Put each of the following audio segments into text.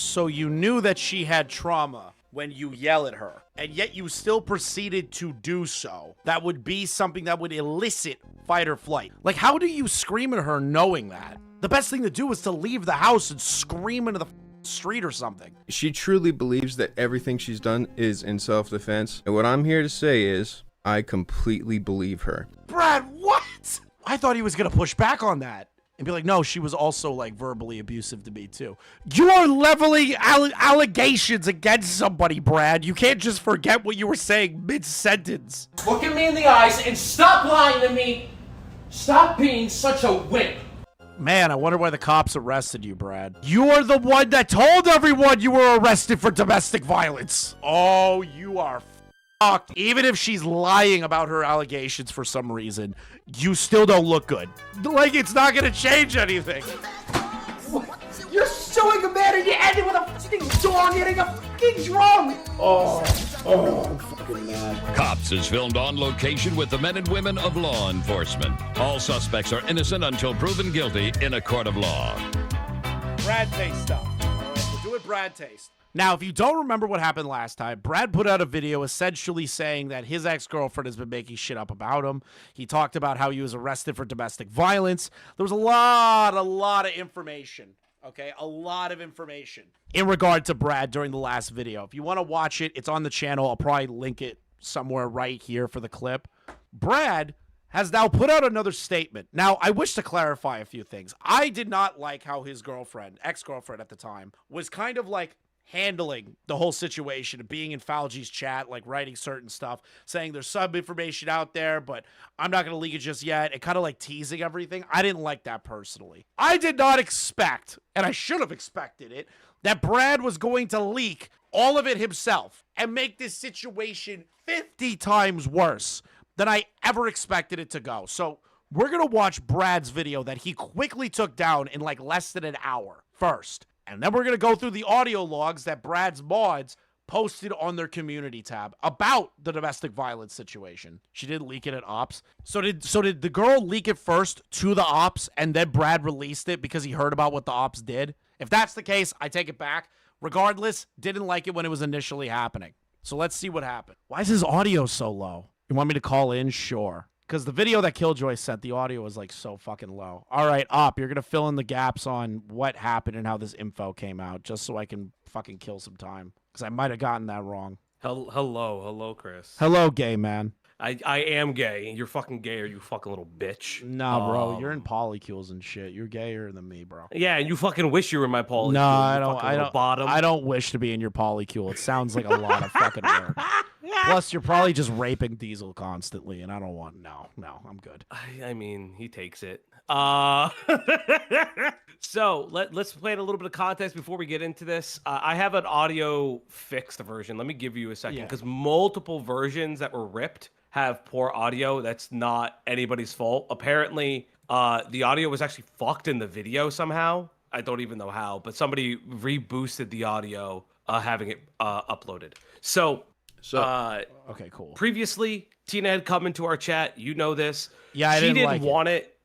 So you knew that she had trauma when you yell at her, and yet you still proceeded to do so. That would be something that would elicit fight or flight. Like, how do you scream at her knowing that? The best thing to do is to leave the house and scream into the street or something. She truly believes that everything she's done is in self-defense. And what I'm here to say is, I completely believe her. Brad, what? I thought he was going to push back on that and be like, no, she was also like verbally abusive to me too. You are leveling allegations against somebody, Brad. You can't just forget what you were saying mid-sentence. Look at me in the eyes and stop lying to me. Stop being such a wimp. Man, I wonder why the cops arrested you, Brad. You are the one that told everyone you were arrested for domestic violence. Oh, you are fucked. Even if she's lying about her allegations for some reason, you still don't look good. Like, it's not gonna change anything. You're suing a man and you ended with a fucking dog hitting a fucking drum. I'm fucking mad. Cops is filmed on location with the men and women of law enforcement. All suspects are innocent until proven guilty in a court of law. Brad taste stuff. All right, we'll do it Brad taste. Now, if you don't remember what happened last time, Brad put out a video essentially saying that his ex-girlfriend has been making shit up about him. He talked about how he was arrested for domestic violence. There was a lot of information. Okay, a lot of information in regard to Brad during the last video. If you want to watch it, it's on the channel. I'll probably link it somewhere right here for the clip. Brad has now put out another statement. Now, I wish to clarify a few things. I did not like how his girlfriend, ex-girlfriend at the time, was kind of like handling the whole situation of being in Falji's chat, like writing certain stuff, saying there's some information out there, but I'm not going to leak it just yet, and kind of like teasing everything. I didn't like that personally. I did not expect, and I should have expected it, that Brad was going to leak all of it himself and make this situation 50 times worse than I ever expected it to go. So we're going to watch Brad's video that he quickly took down in like less than an hour first. And then we're going to go through the audio logs that Brad's mods posted on their community tab about the domestic violence situation. She didn't leak it at ops. So did the girl leak it first to the ops and then Brad released it because he heard about what the ops did? If that's the case, I take it back. Regardless, didn't like it when it was initially happening. So let's see what happened. Why is his audio so low? You want me to call in? Sure. Because the video that Killjoy sent, the audio was like so fucking low. All right, Op, you're going to fill in the gaps on what happened and how this info came out, just so I can fucking kill some time. Because I might have gotten that wrong. Hello, Chris. Hello, gay man. I am gay. You're fucking gayer, you fucking little bitch. Nah, bro, you're in polycules and shit. You're gayer than me, bro. Yeah, and you fucking wish you were in my polycule. No, I don't wish to be in your polycule. It sounds like a lot of fucking work. Plus, you're probably just raping Diesel constantly, and I don't want... No, I'm good. I mean, he takes it. So, let's play in a little bit of context before we get into this. I have an audio fixed version. Let me give you a second, because multiple versions that were ripped have poor audio. That's not anybody's fault. Apparently, the audio was actually fucked in the video somehow. I don't even know how, but somebody reboosted the audio, having it uploaded. So okay, cool. Previously, Tina had come into our chat. You know this. Yeah, she didn't want it.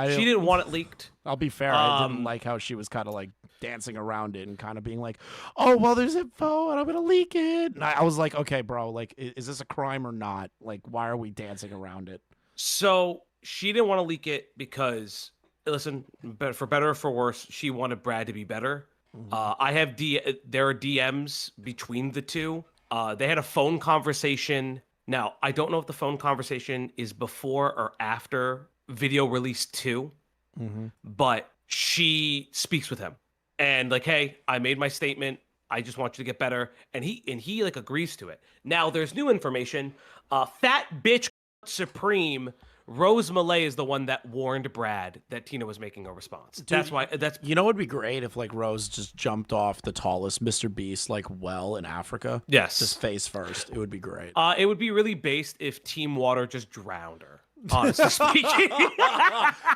She didn't want it leaked. I'll be fair. I didn't like how she was kind of like dancing around it and kind of being like, "Oh, well, there's info, and I'm gonna leak it." And I was like, "Okay, bro. Like, is this a crime or not? Like, why are we dancing around it?" So she didn't want to leak it because, listen, for better or for worse, she wanted Brad to be better. Mm-hmm. There are DMs between the two. They had a phone conversation. Now, I don't know if the phone conversation is before or after video release 2, but she speaks with him and like, hey, I made my statement. I just want you to get better. And he like agrees to it. Now there's new information. Fat bitch supreme Rose Malay is the one that warned Brad that Tina was making a response. Dude, you know, it'd be great if like Rose just jumped off the tallest Mr. Beast like well in Africa. Yes, just face first. It would be great. It would be really based if Team Water just drowned her. Honestly speaking,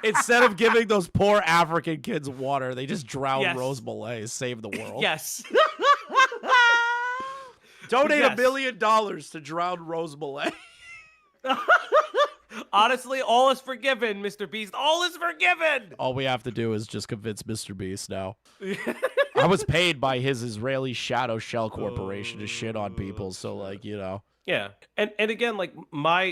instead of giving those poor African kids water, they just drown Rose Malay, save the world. Yes. Donate $1 million to drown Rose Malay. Honestly, all is forgiven, Mr. Beast. All is forgiven. All we have to do is just convince Mr. Beast now. I was paid by his Israeli Shadow Shell Corporation to shit on people, so like, you know. Yeah. And again, like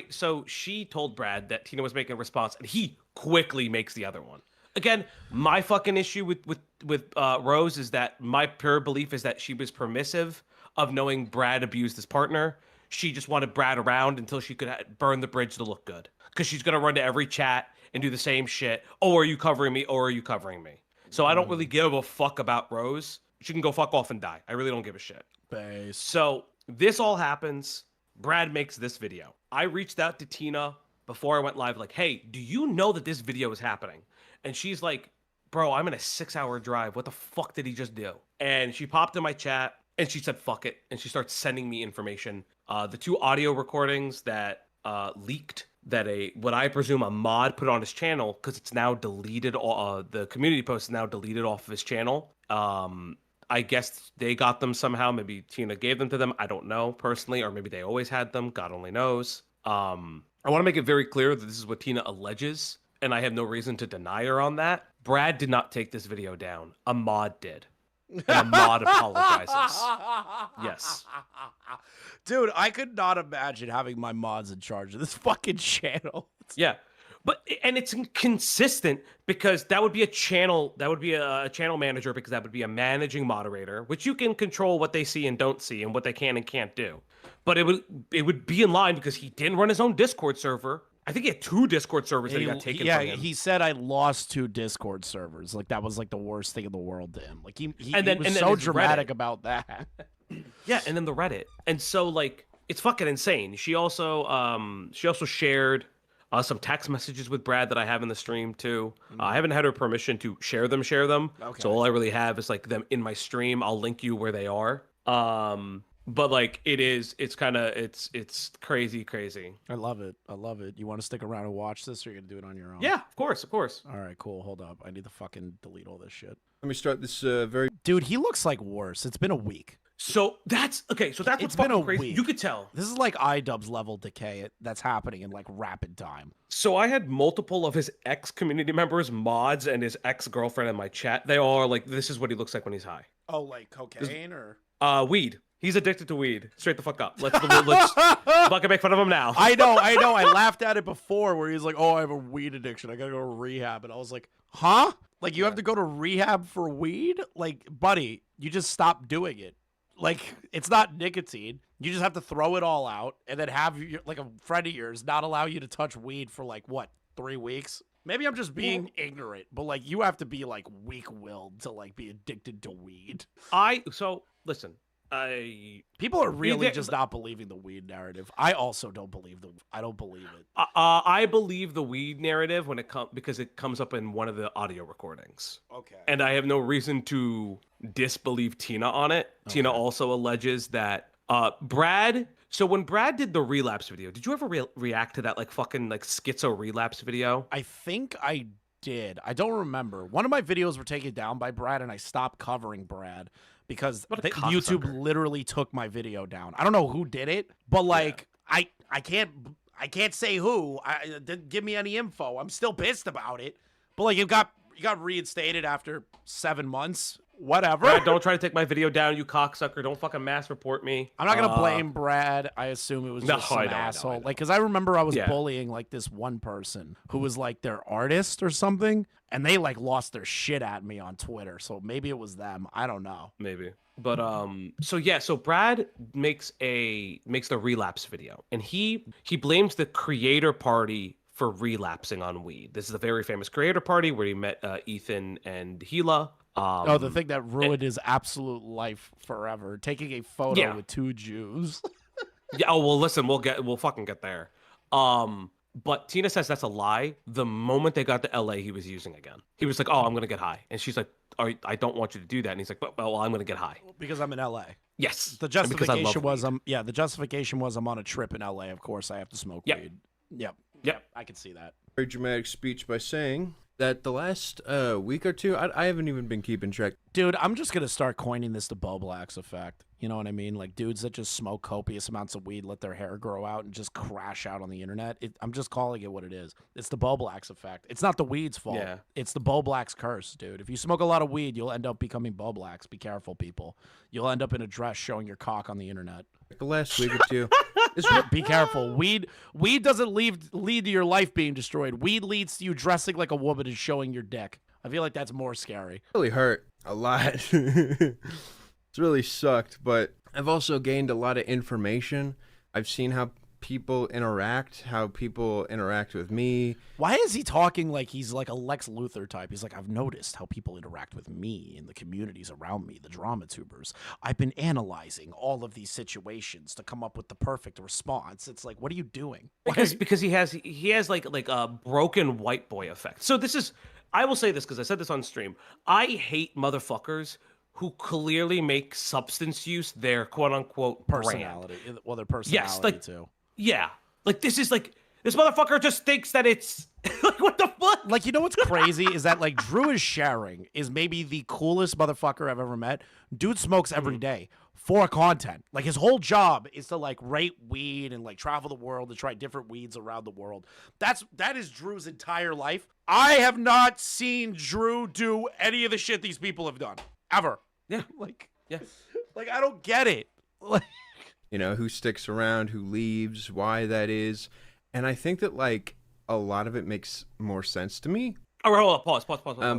so she told Brad that Tina was making a response and he quickly makes the other one. Again, my fucking issue with Rose is that my pure belief is that she was permissive of knowing Brad abused his partner. She just wanted Brad around until she could burn the bridge to look good. Because she's going to run to every chat and do the same shit. Oh, are you covering me? Oh, are you covering me? So I don't really give a fuck about Rose. She can go fuck off and die. I really don't give a shit. Base. So this all happens. Brad makes this video. I reached out to Tina before I went live like, hey, do you know that this video is happening? And she's like, bro, I'm in a 6-hour drive. What the fuck did he just do? And she popped in my chat and she said, fuck it. And she starts sending me information. The 2 audio recordings that leaked that what I presume a mod put on his channel, because it's now deleted. The community post is now deleted off of his channel. I guess they got them somehow. Maybe Tina gave them to them. I don't know personally, or maybe they always had them. God only knows. I want to make it very clear that this is what Tina alleges, and I have no reason to deny her on that. Brad did not take this video down. A mod did. And a mod apologizes. Yes. Dude, I could not imagine having my mods in charge of this fucking channel. Yeah. And it's inconsistent because that would be a channel manager, because that would be a managing moderator, which you can control what they see and don't see and what they can and can't do. But it would be in line because he didn't run his own Discord server. I think he had 2 Discord servers that he got taken from him. He said I lost 2 Discord servers. Like that was like the worst thing in the world to him. Like he then was so dramatic Reddit. about that. Yeah, and then the Reddit. And so like it's fucking insane. She also shared some text messages with Brad that I have in the stream too. I haven't had her permission to share them. Okay. So all I really have is like them in my stream. I'll link you where they are. But like it's crazy. I love it. You want to stick around and watch this, or are you gonna do it on your own? Yeah, of course. All right, cool. Hold up. I need to fucking delete all this shit. Let me start this Dude, he looks like worse. It's been a week. So that's okay. So that's what's fucking crazy. Week. You could tell. This is like iDubbbz level decay that's happening in like rapid time. So I had multiple of his ex-community members, mods, and his ex-girlfriend in my chat. They all are like, this is what he looks like when he's high. Oh, like cocaine or? Weed. He's addicted to weed. Straight the fuck up. Let's fucking make fun of him now. I know. I laughed at it before where he's like, oh, I have a weed addiction. I gotta go to rehab. And I was like, huh? Like you have to go to rehab for weed? Like, buddy, you just stop doing it. Like, it's not nicotine. You just have to throw it all out and then have like a friend of yours not allow you to touch weed for like, what, 3 weeks? Maybe I'm just being ignorant, but like you have to be like weak-willed to like be addicted to weed. Listen, people are really just not believing the weed narrative. I also don't believe I don't believe it. I believe the weed narrative when because it comes up in one of the audio recordings. Okay. And I have no reason to disbelieve Tina on it. Okay. Tina also alleges that Brad. So when Brad did the relapse video, did you ever react to that like fucking like schizo relapse video? I think I did. I don't remember. One of my videos were taken down by Brad, and I stopped covering Brad because YouTube literally took my video down. I don't know who did it, but like I can't say who. Didn't give me any info. I'm still pissed about it. But like you got reinstated after 7 months. Whatever. Brad, don't try to take my video down, you cocksucker. Don't fucking mass report me. I'm not gonna blame Brad. I assume it was just some asshole. Like, cause I remember I was bullying like this one person who was like their artist or something, and they like lost their shit at me on Twitter. So maybe it was them. I don't know. Maybe. But so Brad makes the relapse video, and he blames the creator party for relapsing on weed. This is a very famous creator party where he met Ethan and Gila. The thing that ruined his absolute life forever, taking a photo with 2 Jews. Yeah. Oh well, listen, we'll fucking get there. But Tina says that's a lie. The moment they got to LA, he was using again. He was like, "Oh, I'm gonna get high," and she's like, "I don't want you to do that." And he's like, "Well, I'm gonna get high because I'm in LA." Yes. The justification was the justification was I'm on a trip in LA. Of course, I have to smoke weed. Yep. Yep. I can see that. Very dramatic speech by saying that the last week or two, I haven't even been keeping track. Dude, I'm just going to start coining this the Bo Blacks effect. You know what I mean? Like dudes that just smoke copious amounts of weed, let their hair grow out, and just crash out on the internet. I'm just calling it what it is. It's the Bo Blacks effect. It's not the weed's fault. Yeah. It's the Bo Blacks curse, dude. If you smoke a lot of weed, you'll end up becoming Bo Blacks. Be careful, people. You'll end up in a dress showing your cock on the internet. The last week or two. Be careful. Weed doesn't lead to your life being destroyed. Weed leads to you dressing like a woman and showing your dick. I feel like that's more scary. Really hurt a lot. It's really sucked, but I've also gained a lot of information. I've seen how people interact with me. Why is he talking like he's like a Lex Luthor type? He's like, I've noticed how people interact with me in the communities around me, the drama tubers. I've been analyzing all of these situations to come up with the perfect response. It's like, what are you doing? Because he has like a broken white boy effect. So I will say this because I said this on stream. I hate motherfuckers who clearly make substance use their quote unquote Personality. brand. Well, their personality too. Yeah. Like this motherfucker just thinks that it's like, what the fuck? Like, you know what's crazy is that like Drew is sharing is maybe the coolest motherfucker I've ever met. Dude smokes every day for content. Like his whole job is to like rate weed and like travel the world to try different weeds around the world. That is Drew's entire life. I have not seen Drew do any of the shit these people have done ever. Yeah. Like Yeah. I don't get it. Like, You know, who sticks around, who leaves, why that is. And I think that, like, a lot of it makes more sense to me. All right, hold on, pause.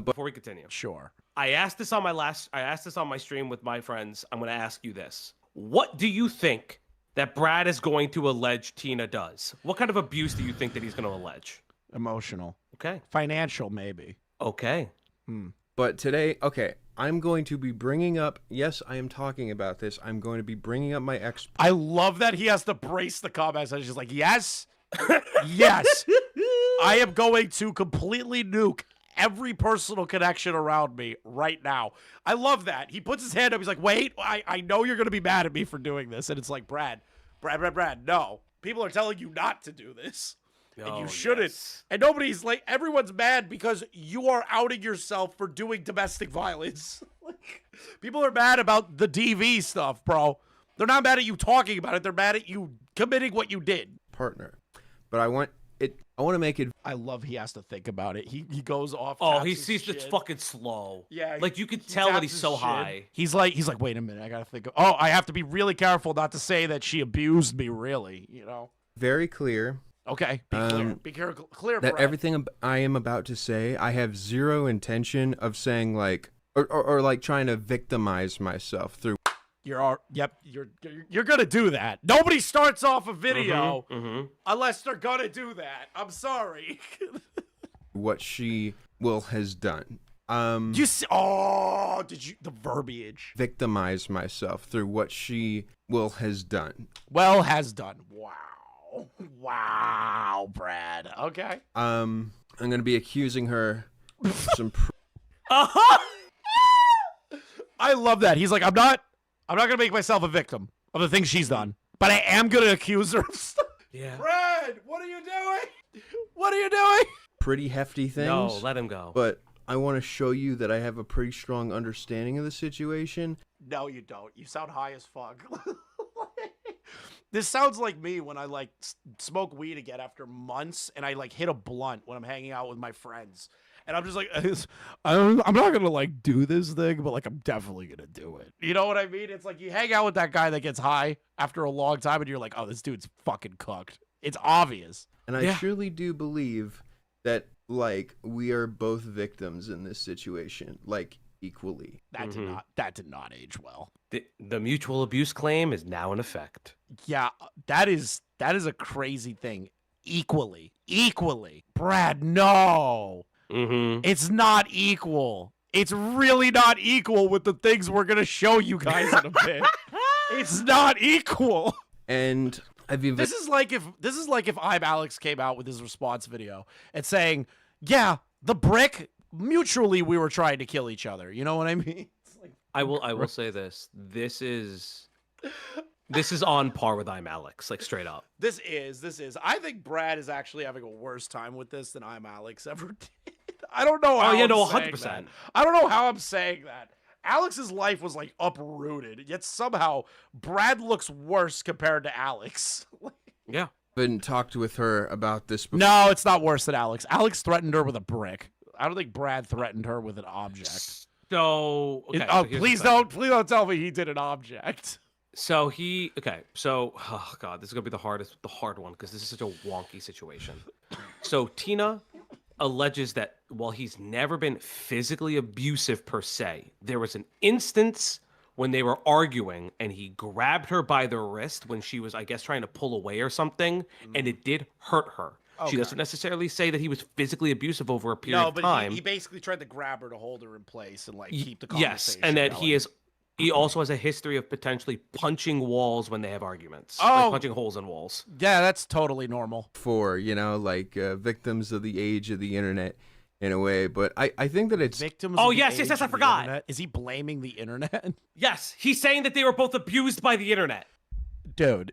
Before we continue. sure. I asked this on my stream with my friends. I'm going to ask you this. What do you think that Brad is going to allege Tina does? What kind of abuse do you think that he's going to allege? Emotional. Okay. Financial, maybe. Okay. But today, okay, I'm going to be bringing up, yes, I am talking about this. I'm going to be bringing up my ex. I love that he has to brace the comments. And she's like, yes, yes. I am going to completely nuke every personal connection around me right now. I love that. He puts his hand up. He's like, wait, I know you're going to be mad at me for doing this. And it's like, Brad, no. People are telling you not to do this. And you shouldn't. Yes. And nobody's like, everyone's mad because you are outing yourself for doing domestic violence. Like, people are mad about the DV stuff, bro. They're not mad at you talking about it. They're mad at you committing what you did. Partner. But I want to make it. I love he has to think about it. He goes off. Oh, taps he his sees it's shit. fucking slow. Yeah, like you could he tell that taps he's his so shit. high. He's like, wait a minute, I gotta think. I have to be really careful not to say that she abused me. Really, you know. Very clear. Okay, be clear. Be clear. That Brad. everything I am about to say, I have zero intention of saying like, or like trying to victimize myself through You're gonna do that. Nobody starts off a video unless they're gonna do that. I'm sorry. what she has done. You see? Oh, did you? The verbiage. Victimize myself through what she has done. Well, has done. Wow, Brad. Okay. I'm gonna be accusing her of some. I love that. He's like, I'm not gonna make myself a victim of the things she's done, but I am gonna accuse her of stuff. Yeah. Brad, what are you doing? What are you doing? Pretty hefty things. No, let him go. But I want to show you that I have a pretty strong understanding of the situation. No, you don't. You sound high as fuck. This sounds like me when I like smoke weed again after months, and I like hit a blunt when I'm hanging out with my friends, and I'm just like, I'm not gonna like do this thing, but like I'm definitely gonna do it. You know what I mean? It's like you hang out with that guy that gets high after a long time, and you're like, oh, this dude's fucking cooked. It's obvious. And I truly do believe that like we are both victims in this situation, like equally. That did not age well. The mutual abuse claim is now in effect. Yeah, that is a crazy thing. Equally, Brad. No, it's not equal. It's really not equal with the things we're gonna show you guys in a bit. It's not equal. And I've even This is like if I'm Alex came out with his response video and saying, "Yeah, the brick. Mutually, we were trying to kill each other." You know what I mean? It's like, I will say this. This is This is on par with I'm Alex, like straight up. This is. I think Brad is actually having a worse time with this than I'm Alex ever did. I don't know how. Oh yeah, I'm no, saying 100%. that. I don't know how I'm saying that. Alex's life was like uprooted, yet somehow Brad looks worse compared to Alex. Yeah. Haven't talked with her about this before. No, it's not worse than Alex. Alex threatened her with a brick. I don't think Brad threatened her with an object. So, okay, Oh, so here's please the thing. don't tell me he did an object. So oh god, this is gonna be the hard one because this is such a wonky situation. So Tina alleges that while he's never been physically abusive per se, there was an instance when they were arguing and he grabbed her by the wrist when she was, I guess, trying to pull away or something, and it did hurt her. She doesn't necessarily say that he was physically abusive over a period of time. He basically tried to grab her to hold her in place and like keep the conversation. Yes, and that going. he also has a history of potentially punching walls when they have arguments. Oh. Like punching holes in walls. Yeah, that's totally normal. For, like victims of the age of the internet in a way. But I think that it's Victims. Oh, of the yes, age I of the forgot. internet? Is he blaming the internet? Yes, he's saying that they were both abused by the internet. Dude.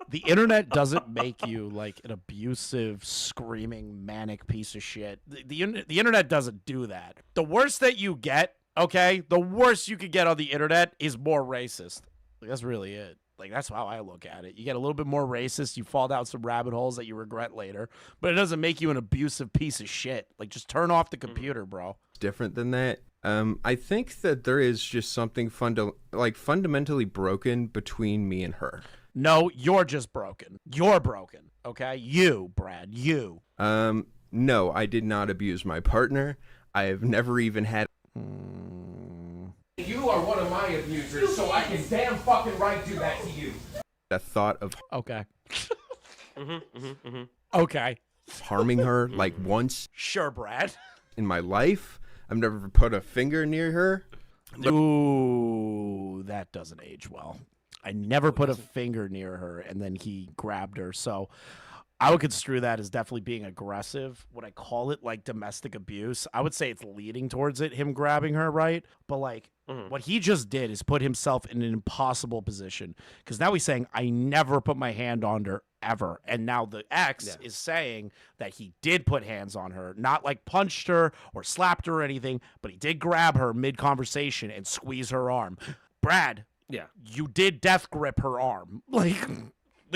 The internet doesn't make you like an abusive, screaming, manic piece of shit. The internet doesn't do that. The worst that you get, okay, the worst you could get on the internet is more racist. Like, that's really it. Like, that's how I look at it. You get a little bit more racist, you fall down some rabbit holes that you regret later, but it doesn't make you an abusive piece of shit. Like, just turn off the computer, bro. different than that. I think that there is just something fundamentally broken between me and her. No, you're just broken. You're broken, okay? You, Brad, you. No, I did not abuse my partner. I have never even had... You are one of my abusers, so I can damn fucking right do that to you. a thought of Okay. Okay. harming her, like, once Sure, Brad. in my life. I've never put a finger near her. Ooh, that doesn't age well. I never put a finger near her, and then he grabbed her. So I would construe that as definitely being aggressive. Would I call it like domestic abuse? I would say it's leading towards it, him grabbing her, right? But like what he just did is put himself in an impossible position, because now he's saying, I never put my hand on her ever. And now the ex is saying that he did put hands on her, not like punched her or slapped her or anything, but he did grab her mid-conversation and squeeze her arm. Brad, Yeah. you did death grip her arm. Like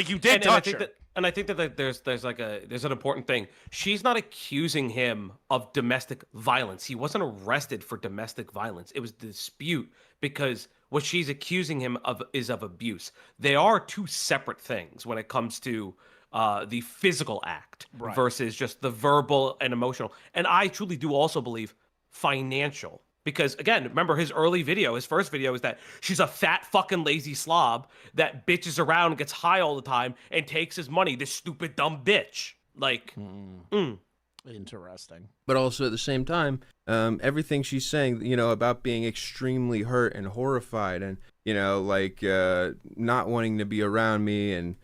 you did touch her. And I think that like, there's an important thing. She's not accusing him of domestic violence. He wasn't arrested for domestic violence. It was a dispute, because what she's accusing him of is of abuse. They are two separate things when it comes to the physical act versus just the verbal and emotional. And I truly do also believe financial. Because, again, remember his first video is that she's a fat fucking lazy slob that bitches around and gets high all the time and takes his money, this stupid dumb bitch. Like, Interesting. But also at the same time, everything she's saying, about being extremely hurt and horrified and, not wanting to be around me, and,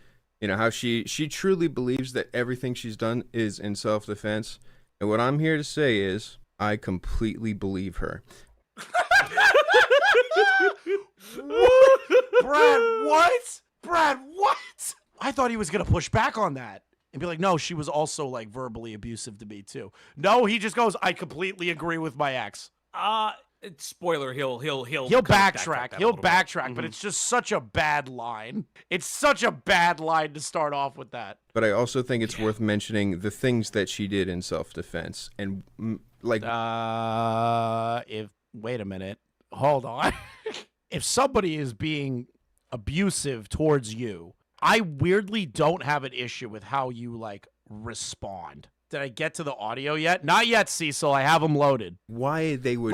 how she truly believes that everything she's done is in self-defense. And what I'm here to say is, I completely believe her. Brad, what? Brad, what? I thought he was going to push back on that and be like, no, she was also like verbally abusive to me too. No, he just goes, I completely agree with my ex. Spoiler, he'll backtrack. He'll backtrack, Mm-hmm. but it's just such a bad line. It's such a bad line to start off with that. But I also think it's worth mentioning the things that she did in self-defense. And, wait a minute. Hold on. If somebody is being abusive towards you, I weirdly don't have an issue with how you like respond. Did I get to the audio yet? Not yet, Cecil. I have them loaded. why they would...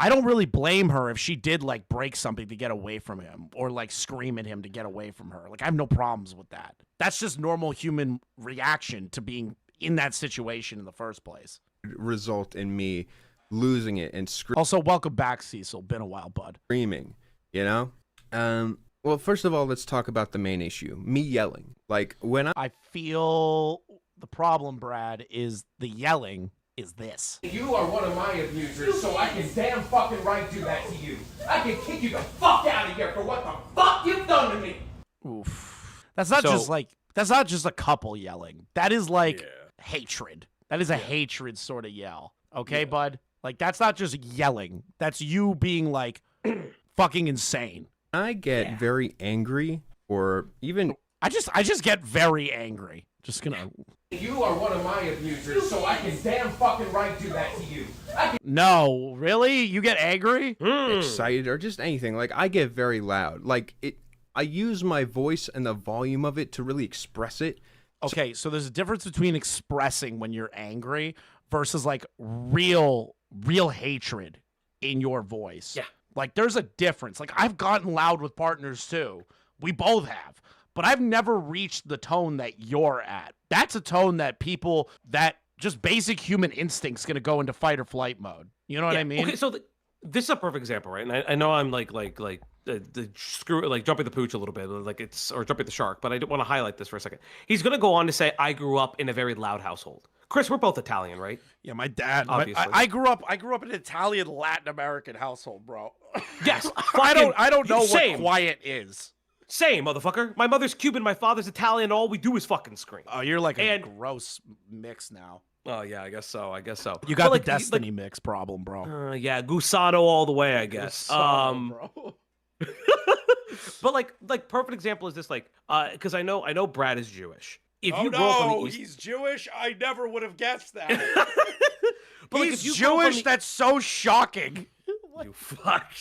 I don't really blame her if she did like break something to get away from him or like scream at him to get away from her. Like, I have no problems with that. That's just normal human reaction to being in that situation in the first place. result in me losing it and Also, welcome back, Cecil. Been a while, bud. screaming, Well, first of all, let's talk about the main issue. Me yelling. Like, when I feel the problem, Brad, is the yelling is this. You are one of my abusers, so I can damn fucking right do that to you. I can kick you the fuck out of here for what the fuck you've done to me. Oof. That's not just a couple yelling. That is like hatred. That is a hatred sort of yell. Okay, bud? Like, that's not just yelling. That's you being like fucking insane. I get very angry, or even I just get very angry. Just gonna. You are one of my abusers, so I can damn fucking right do that to you. No, really? You get angry? excited, or just anything. Like, I get very loud. Like, I use my voice and the volume of it to really express it. Okay, so there's a difference between expressing when you're angry versus like real hatred in your voice. Yeah. Like, there's a difference. Like, I've gotten loud with partners too. We both have. But I've never reached the tone that you're at. That's a tone that people, that just basic human instinct's going to go into fight or flight mode. You know what I mean? Okay, so this is a perfect example, right? And I know I'm like the screw, like jumping the pooch a little bit, or jumping the shark, but I want to highlight this for a second. He's going to go on to say, I grew up in a very loud household. Chris, we're both Italian, right? Yeah, my dad. Obviously. I grew up in an Italian Latin American household, bro. Yes. I don't know what quiet is. Same, motherfucker. My mother's Cuban, my father's Italian. All we do is fucking scream. Oh, you're like a gross mix now. Oh yeah, I guess so. You got the Destiny mix problem, bro. Yeah, Gusano all the way, I guess. Bro. But like perfect example is this, like, because I know Brad is Jewish. If you grow up on the East, he's Jewish. I never would have guessed that. but he's Jewish. That's so shocking. You fuck.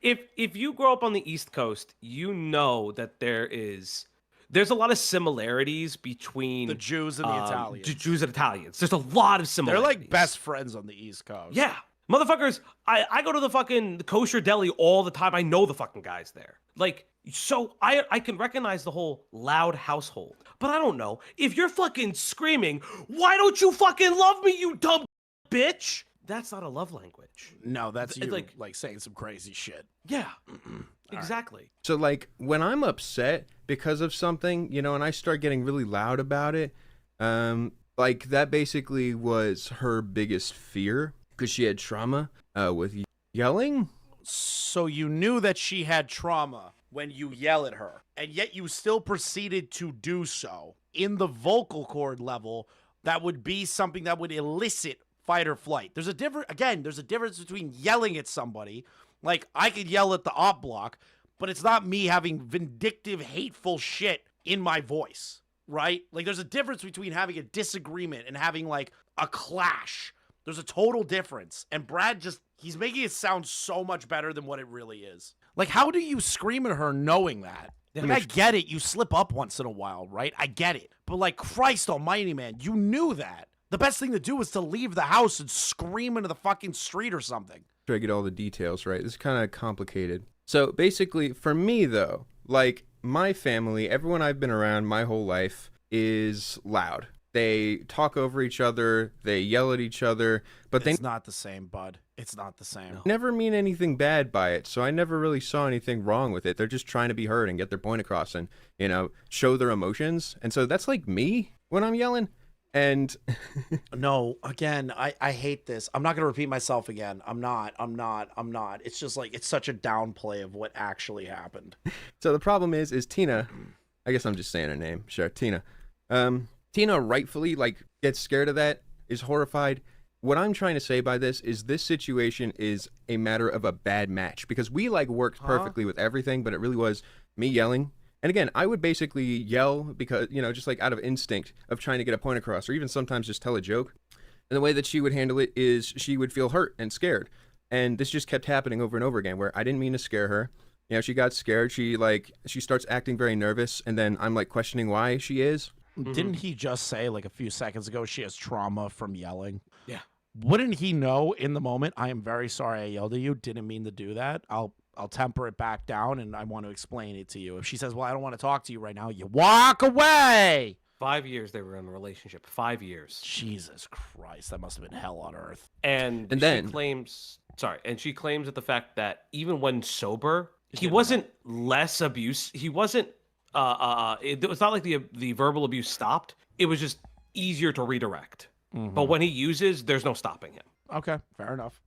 If you grow up on the East Coast, you know that there's a lot of similarities between the Jews and the Italians. Jews and Italians. There's a lot of similarities. They're like best friends on the East Coast. Yeah. Motherfuckers, I go to the fucking kosher deli all the time. I know the fucking guys there. Like, so I can recognize the whole loud household. But I don't know. If you're fucking screaming, why don't you fucking love me, you dumb bitch? That's not a love language. No, that's you like saying some crazy shit. Yeah. Exactly. So, like, when I'm upset because of something, you know, and I start getting really loud about it, like, that basically was her biggest fear, because she had trauma with yelling. So you knew that she had trauma when you yell at her, and yet you still proceeded to do so in the vocal cord level. That would be something that would elicit fight or flight. There's a difference between yelling at somebody. Like, I could yell at the op block, but it's not me having vindictive, hateful shit in my voice, right? Like, there's a difference between having a disagreement and having, like, a clash. There's a total difference. And Brad he's making it sound so much better than what it really is. Like, how do you scream at her knowing that? Like, I get it. You slip up once in a while, right? I get it. But, like, Christ almighty, man, you knew that. The best thing to do is to leave the house and scream into the fucking street or something. Try to get all the details right. This is kind of complicated. So basically, for me though, like, my family, everyone I've been around my whole life is loud. They talk over each other, they yell at each other, but it's not the same, bud. It's not the same. Never mean anything bad by it, so I never really saw anything wrong with it. They're just trying to be heard and get their point across and, you know, show their emotions. And so that's like me when I'm yelling. And no, again, I hate this. I'm not going to repeat myself again. I'm not. It's just like, it's such a downplay of what actually happened. So the problem is Tina, I guess I'm just saying her name. Sure. Tina. Tina rightfully, like, gets scared of that, is horrified. What I'm trying to say by this situation is a matter of a bad match, because we, like, worked perfectly with everything, but it really was me yelling. And again, I would basically yell because, you know, just like out of instinct of trying to get a point across, or even sometimes just tell a joke. And the way that she would handle it is she would feel hurt and scared. And this just kept happening over and over again, where I didn't mean to scare her. You know, she got scared. She starts acting very nervous. And then I'm like questioning why she is. Didn't he just say like a few seconds ago she has trauma from yelling? Yeah. Wouldn't he know in the moment, I am very sorry I yelled at you, didn't mean to do that. I'll temper it back down, and I want to explain it to you. If she says, well, I don't want to talk to you right now, you walk away. 5 years they were in a relationship. 5 years. Jesus Christ, that must have been hell on earth. And then she claims that the fact that even when sober, he wasn't less abuse. He wasn't. It was not like the verbal abuse stopped. It was just easier to redirect. But when he uses, there's no stopping him. Okay, fair enough.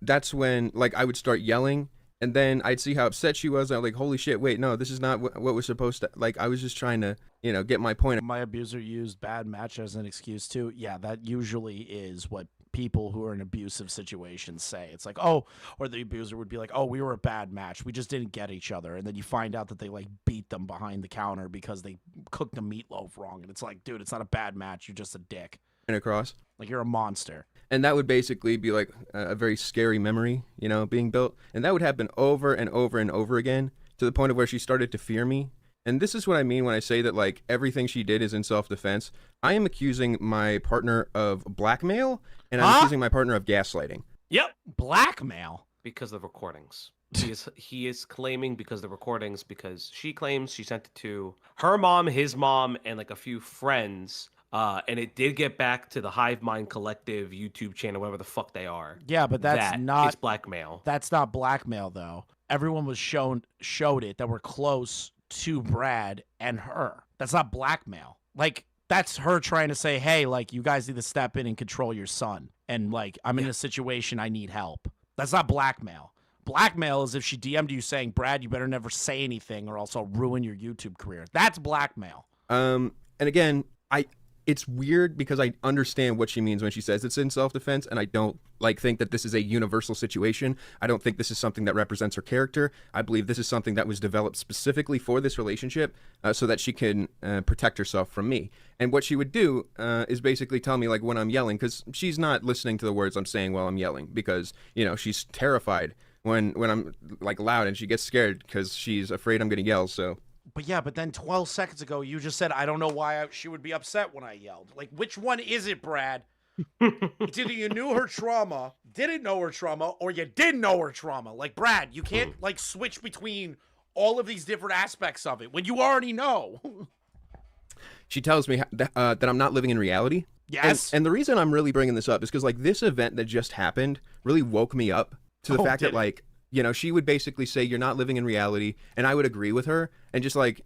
That's when like I would start yelling, and then I'd see how upset she was. I'm like, holy shit, wait, no, this is not what we're supposed to. Like, I was just trying to, get my point. My abuser used bad match as an excuse too. Yeah, that usually is what people who are in abusive situations say. It's like, oh, or the abuser would be like, oh, we were a bad match. We just didn't get each other. And then you find out that they like beat them behind the counter because they cooked the meatloaf wrong. And it's like, dude, it's not a bad match. You're just a dick. Across. Like you're a monster. And that would basically be like a very scary memory, being built. And that would happen over and over and over again to the point of where she started to fear me. And this is what I mean when I say that like everything she did is in self-defense. I am accusing my partner of blackmail, and I'm accusing my partner of gaslighting. Yep. Blackmail? Because of the recordings. He is claiming because of the recordings, because she claims she sent it to her mom, his mom, and like a few friends. And it did get back to the Hive Mind Collective YouTube channel, whatever the fuck they are. Yeah, but that's not blackmail. That's not blackmail though. Everyone was showed it that were close to Brad and her. That's not blackmail. Like that's her trying to say, hey, like you guys need to step in and control your son. And like I'm in a situation, I need help. That's not blackmail. Blackmail is if she DM'd you saying, Brad, you better never say anything or else I'll ruin your YouTube career. That's blackmail. And again, it's weird because I understand what she means when she says it's in self-defense, and I don't think that this is a universal situation. I don't think this is something that represents her character. I believe this is something that was developed specifically for this relationship so that she can protect herself from me. And what she would do is basically tell me like when I'm yelling, because she's not listening to the words I'm saying while I'm yelling, because she's terrified when I'm like loud, and she gets scared because she's afraid I'm gonna yell. So. But then 12 seconds ago, you just said, I don't know why she would be upset when I yelled. Like, which one is it, Brad? It's either you knew her trauma, didn't know her trauma, or you did know her trauma. Like, Brad, you can't, like, switch between all of these different aspects of it when you already know. She tells me that I'm not living in reality. Yes. And the reason I'm really bringing this up is because, like, this event that just happened really woke me up to the fact that, like, she would basically say, you're not living in reality, and I would agree with her, and just, like,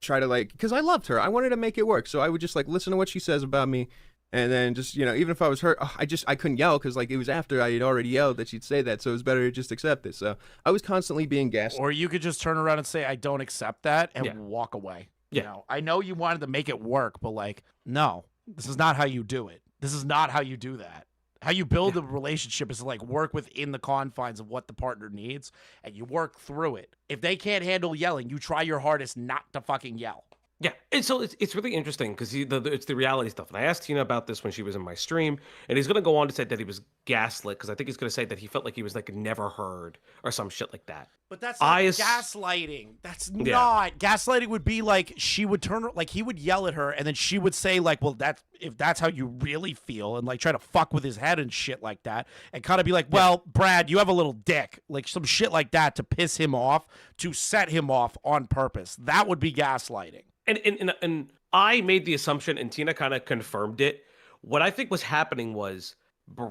try to, like, because I loved her. I wanted to make it work, so I would just, like, listen to what she says about me, and then just, even if I was hurt, I couldn't yell, because, like, it was after I had already yelled that she'd say that, so it was better to just accept it. So I was constantly being gaslit. Or you could just turn around and say, I don't accept that, and walk away. I know you wanted to make it work, but, like, no, this is not how you do it. This is not how you do that. How you build a relationship is to like work within the confines of what the partner needs, and you work through it. If they can't handle yelling, you try your hardest not to fucking yell. Yeah, and so it's really interesting because it's the reality stuff. And I asked Tina about this when she was in my stream, and he's going to go on to say that he was gaslit, because I think he's going to say that he felt like he was like never heard or some shit like that. But that's not gaslighting. That's not. Gaslighting would be like she would like he would yell at her, and then she would say like, well, if that's how you really feel, and like try to fuck with his head and shit like that, and kind of be like, well, Brad, you have a little dick, like some shit like that to piss him off, to set him off on purpose. That would be gaslighting. And I made the assumption, and Tina kind of confirmed it. What I think was happening was what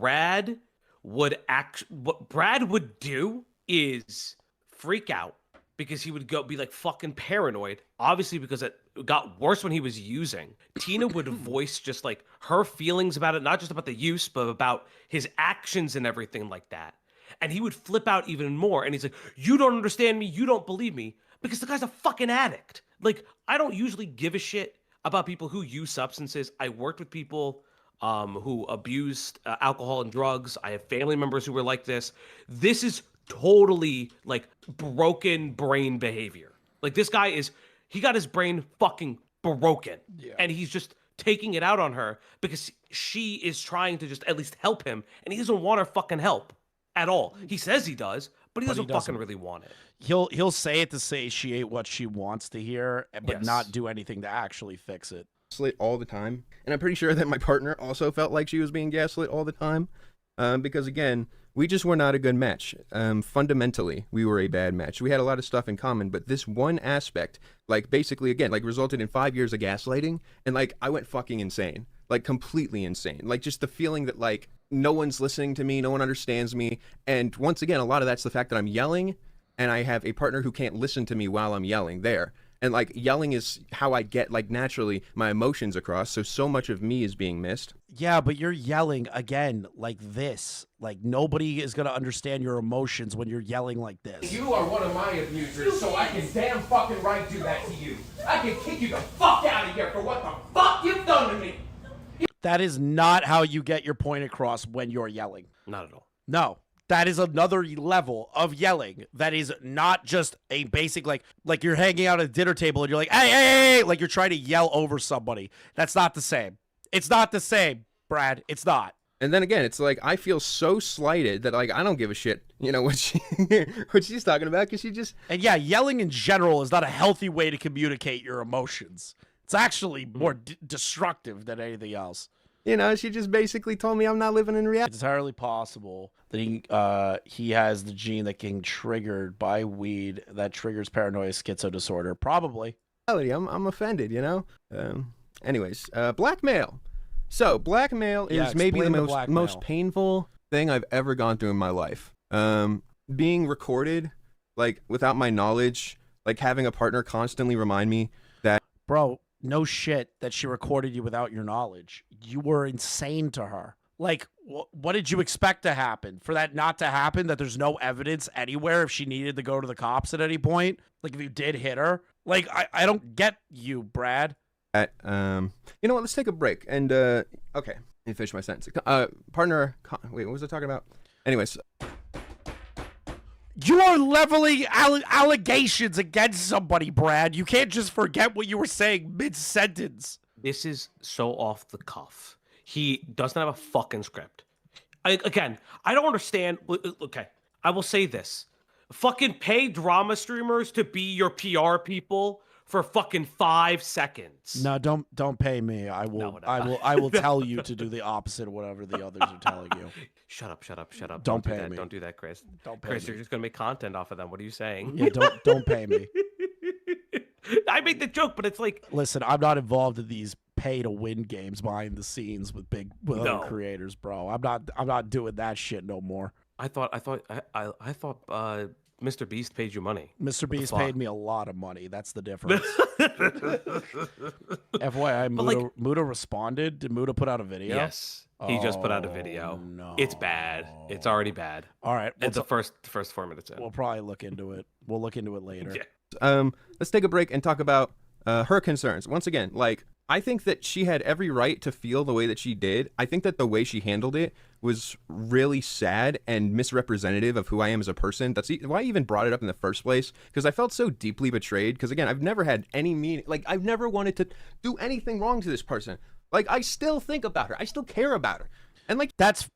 Brad would do is freak out because he would be like fucking paranoid. Obviously, because it got worse when he was using. Tina would voice just like her feelings about it, not just about the use, but about his actions and everything like that. And he would flip out even more. And he's like, you don't understand me. You don't believe me. Because the guy's a fucking addict. Like, I don't usually give a shit about people who use substances. I worked with people who abused alcohol and drugs. I have family members who were like this. This is totally, like, broken brain behavior. Like, this guy he got his brain fucking broken. Yeah. And he's just taking it out on her because she is trying to just at least help him. And he doesn't want her fucking help at all. He says he does, but he doesn't fucking really want it. He'll say it to satiate what she wants to hear, but not do anything to actually fix it. Gaslit all the time, and I'm pretty sure that my partner also felt like she was being gaslit all the time, because again, we just were not a good match. Fundamentally, we were a bad match. We had a lot of stuff in common, but this one aspect, like basically again, like resulted in 5 years of gaslighting, and like I went fucking insane, like completely insane, like just the feeling that like no one's listening to me, no one understands me, and once again, a lot of that's the fact that I'm yelling. And I have a partner who can't listen to me while I'm yelling there. And like yelling is how I get like naturally my emotions across. So much of me is being missed. Yeah, but you're yelling again like this. Like nobody is gonna understand your emotions when you're yelling like this. You are one of my abusers, so I can damn fucking right do that to you. I can kick you the fuck out of here for what the fuck you've done to me. That is not how you get your point across when you're yelling. Not at all. No. That is another level of yelling. That is not just a basic, like you're hanging out at a dinner table and you're like, hey, hey, hey, like you're trying to yell over somebody. That's not the same. It's not the same, Brad. It's not. And then again, it's like I feel so slighted that like I don't give a shit, you know, what she's talking about, because she just. And yeah, yelling in general is not a healthy way to communicate your emotions. It's actually more destructive than anything else. You know, she just basically told me I'm not living in reality. It's entirely possible that he has the gene that can triggered by weed that triggers paranoia schizo disorder. Probably. I'm offended, you know. Anyways, blackmail. So blackmail is maybe the most painful thing I've ever gone through in my life. Being recorded, like without my knowledge, like having a partner constantly remind me that. Bro, no shit that she recorded you without your knowledge. You were insane to her. Like, what did you expect to happen? For that not to happen, that there's no evidence anywhere if she needed to go to the cops at any point? Like, if you did hit her? Like, I don't get you, Brad. You know what? Let's take a break. And, okay, let me finish my sentence. Partner, wait, what was I talking about? Anyways. You are leveling allegations against somebody, Brad. You can't just forget what you were saying mid-sentence. This is so off the cuff. He doesn't have a fucking script. I don't understand. Okay, I will say this. Fucking pay drama streamers to be your PR people for fucking 5 seconds. No, don't pay me. I will tell you to do the opposite of whatever the others are telling you. Shut up. Don't pay me. Don't do that, Chris. Don't pay Chris, me. you're just gonna make content off of them. What are you saying? Yeah, don't pay me. I made the joke, but it's like, listen, I'm not involved in these pay to win games behind the scenes with other creators, bro. I'm not doing that shit no more. I thought Mr. Beast paid you money. Mr. Beast paid me a lot of money. That's the difference. FYI, Muda responded. Did Muda put out a video? Yes. He just put out a video. No. It's bad. It's already bad. All right. It's the first 4 minutes in. We'll probably look into it. We'll look into it later. Yeah. Let's take a break and talk about her concerns. Once again, like, I think that she had every right to feel the way that she did. I think that the way she handled it was really sad and misrepresentative of who I am as a person. That's why I even brought it up in the first place, because I felt so deeply betrayed. Because again, I've never had any meaning. Like, I've never wanted to do anything wrong to this person. Like, I still think about her. I still care about her. And like, that's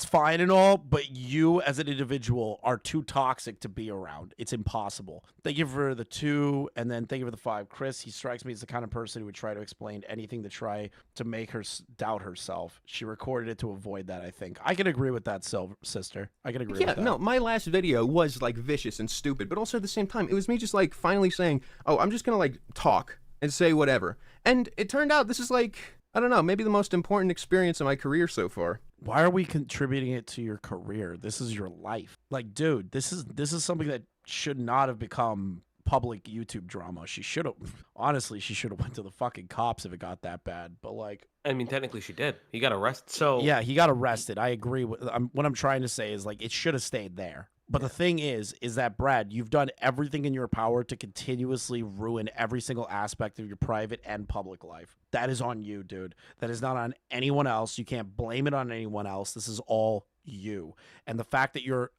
fine and all, but you as an individual are too toxic to be around. It's impossible. Thank you for the 2, and then thank you for the 5. Chris, he strikes me as the kind of person who would try to explain anything to try to make her doubt herself. She recorded it to avoid that, I think. I can agree with that, sister. I can agree with that. Yeah, no, my last video was like vicious and stupid, but also at the same time, it was me just like finally saying, oh, I'm just gonna like talk and say whatever. And it turned out this is like, I don't know, maybe the most important experience of my career so far. Why are we contributing it to your career? This is your life. Like, dude, this is something that should not have become public YouTube drama. She should have, honestly, she should have went to the fucking cops if it got that bad. But like, I mean, technically she did. He got arrested. So yeah, he got arrested. I agree with what I'm trying to say is like, it should have stayed there. But the thing is that, Brad, you've done everything in your power to continuously ruin every single aspect of your private and public life. That is on you, dude. That is not on anyone else. You can't blame it on anyone else. This is all you. And the fact that you're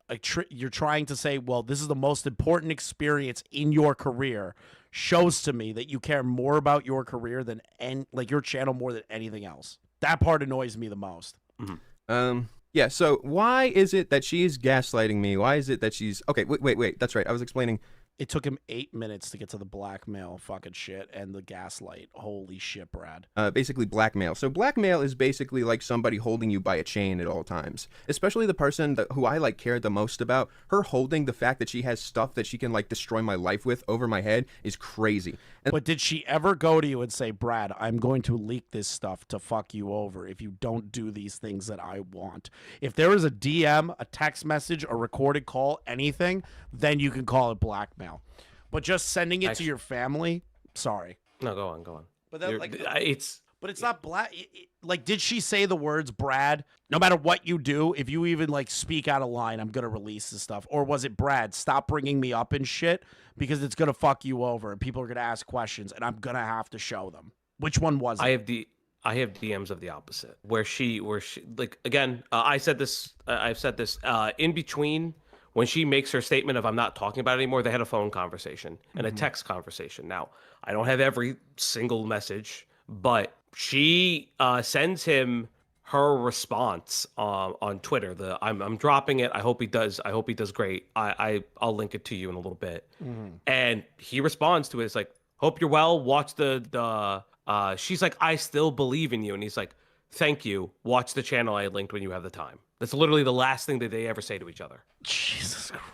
trying to say, well, this is the most important experience in your career shows to me that you care more about your career than your channel more than anything else. That part annoys me the most. Mm-hmm. Yeah, so why is it that she's gaslighting me? Why is it that she's... Okay, wait. That's right. I was explaining... It took him 8 minutes to get to the blackmail fucking shit and the gaslight. Holy shit, Brad. Basically blackmail. So blackmail is basically like somebody holding you by a chain at all times. Especially the person who I like cared the most about. Her holding the fact that she has stuff that she can like destroy my life with over my head is crazy. But did she ever go to you and say, Brad, I'm going to leak this stuff to fuck you over if you don't do these things that I want? If there is a DM, a text message, a recorded call, anything, then you can call it blackmail. But just sending it to your family Sorry. No, go on. But that, like, but it's not black. Like, did she say the words, Brad, no matter what you do, if you even like speak out of line, I'm going to release this stuff? Or was it, Brad, stop bringing me up and shit because it's going to fuck you over and people are going to ask questions and I'm going to have to show them? Which one was it? I have DMs of the opposite where she like, again, I've said this in between when she makes her statement of I'm not talking about it anymore, they had a phone conversation and a text conversation. Now, I don't have every single message, but she sends him her response on Twitter. I'm dropping it. I hope he does great. I'll link it to you in a little bit. And he responds to it. It's like, hope you're well. Watch she's like, I still believe in you. And he's like, thank you. Watch the channel I linked when you have the time. That's literally the last thing that they ever say to each other. Jesus Christ.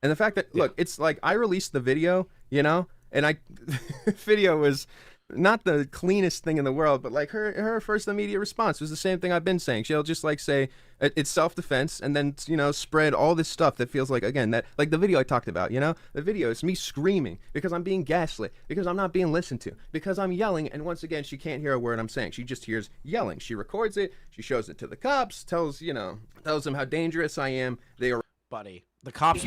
And the fact that, look, it's like I released the video, you know, and video was not the cleanest thing in the world, but like her first immediate response was the same thing I've been saying. She'll just like say it's self-defense and then, you know, spread all this stuff that feels like, again, that like the video I talked about, you know, the video is me screaming because I'm being gaslit, because I'm not being listened to, because I'm yelling. And once again, she can't hear a word I'm saying. She just hears yelling. She records it. She shows it to the cops, tells them how dangerous I am. They are. Buddy, the cops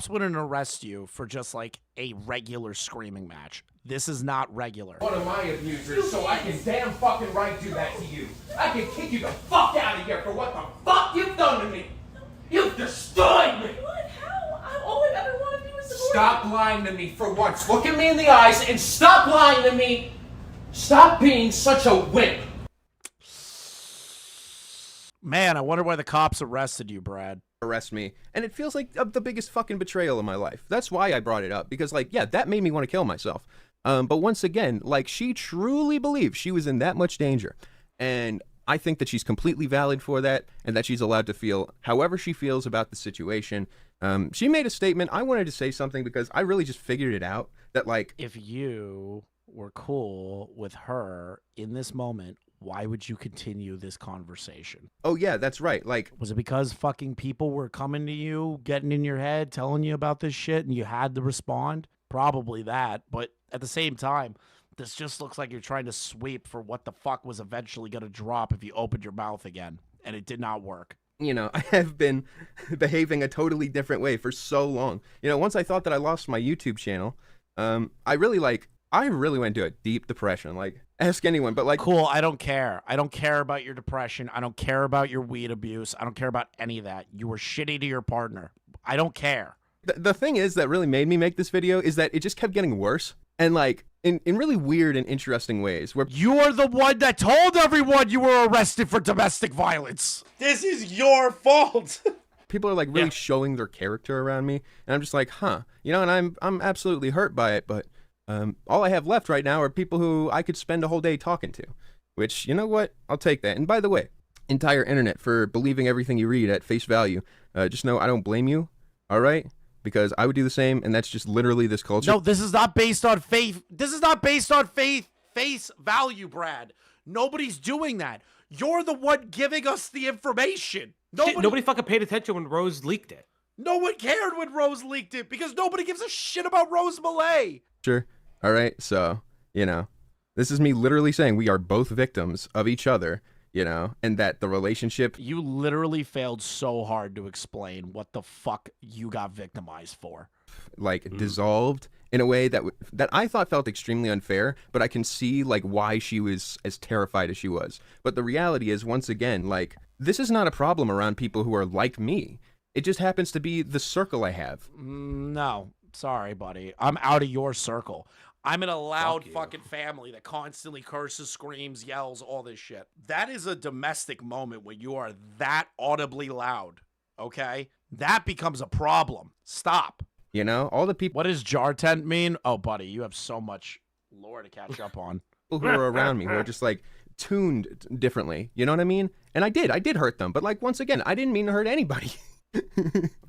wouldn't arrest you for just like a regular screaming match. This is not regular. One of my abusers, so I can damn fucking right do that to you. I can kick you the fuck out of here for what the fuck you've done to me. You've destroyed me. What? How? All I've ever wanted to do is support Stop lying to me for once. Look at me in the eyes and stop lying to me. Stop being such a wimp. Man, I wonder why the cops arrested you, Brad. Arrest me, and it feels like the biggest fucking betrayal of my life. That's why I brought it up, because like, yeah, that made me want to kill myself. But once again, like, she truly believed she was in that much danger, and I think that she's completely valid for that, and that she's allowed to feel however she feels about the situation. She made a statement. I wanted to say something because I really just figured it out that, like, if you were cool with her in this moment, why would you continue this conversation? Oh, yeah, that's right. Like, was it because fucking people were coming to you, getting in your head, telling you about this shit, and you had to respond? Probably that. But at the same time, this just looks like you're trying to sweep for what the fuck was eventually going to drop if you opened your mouth again. And it did not work. You know, I have been behaving a totally different way for so long. You know, once I thought that I lost my YouTube channel, I really went into a deep depression. Like, ask anyone, but like, cool. I don't care. I don't care about your depression. I don't care about your weed abuse. I don't care about any of that. You were shitty to your partner. I don't care. The thing is that really made me make this video is that it just kept getting worse. And like, in really weird and interesting ways where you're the one that told everyone you were arrested for domestic violence. This is your fault. People are like really showing their character around me. And I'm just like, huh, you know, and I'm absolutely hurt by it. But all I have left right now are people who I could spend a whole day talking to, which, you know what? I'll take that. And by the way, entire internet for believing everything you read at face value. Just know I don't blame you. All right. Because I would do the same, and that's just literally this culture. No, this is not based on faith. This is not based on face value, Brad. Nobody's doing that. You're the one giving us the information. Nobody fucking paid attention when Rose leaked it. No one cared when Rose leaked it because nobody gives a shit about Rose Malay. Sure. All right. So, you know, this is me literally saying we are both victims of each other. You know, and that the relationship... You literally failed so hard to explain what the fuck you got victimized for. Like, dissolved in a way that I thought felt extremely unfair, but I can see, like, why she was as terrified as she was. But the reality is, once again, like, this is not a problem around people who are like me. It just happens to be the circle I have. No, sorry, buddy. I'm out of your circle. I'm in a loud fucking family that constantly curses, screams, yells, all this shit. That is a domestic moment when you are that audibly loud, okay? That becomes a problem. Stop. You know, all the people... What does jar tent mean? Oh, buddy, you have so much lore to catch up on. People who are around me who are just, like, tuned differently. You know what I mean? And I did hurt them. But, like, once again, I didn't mean to hurt anybody.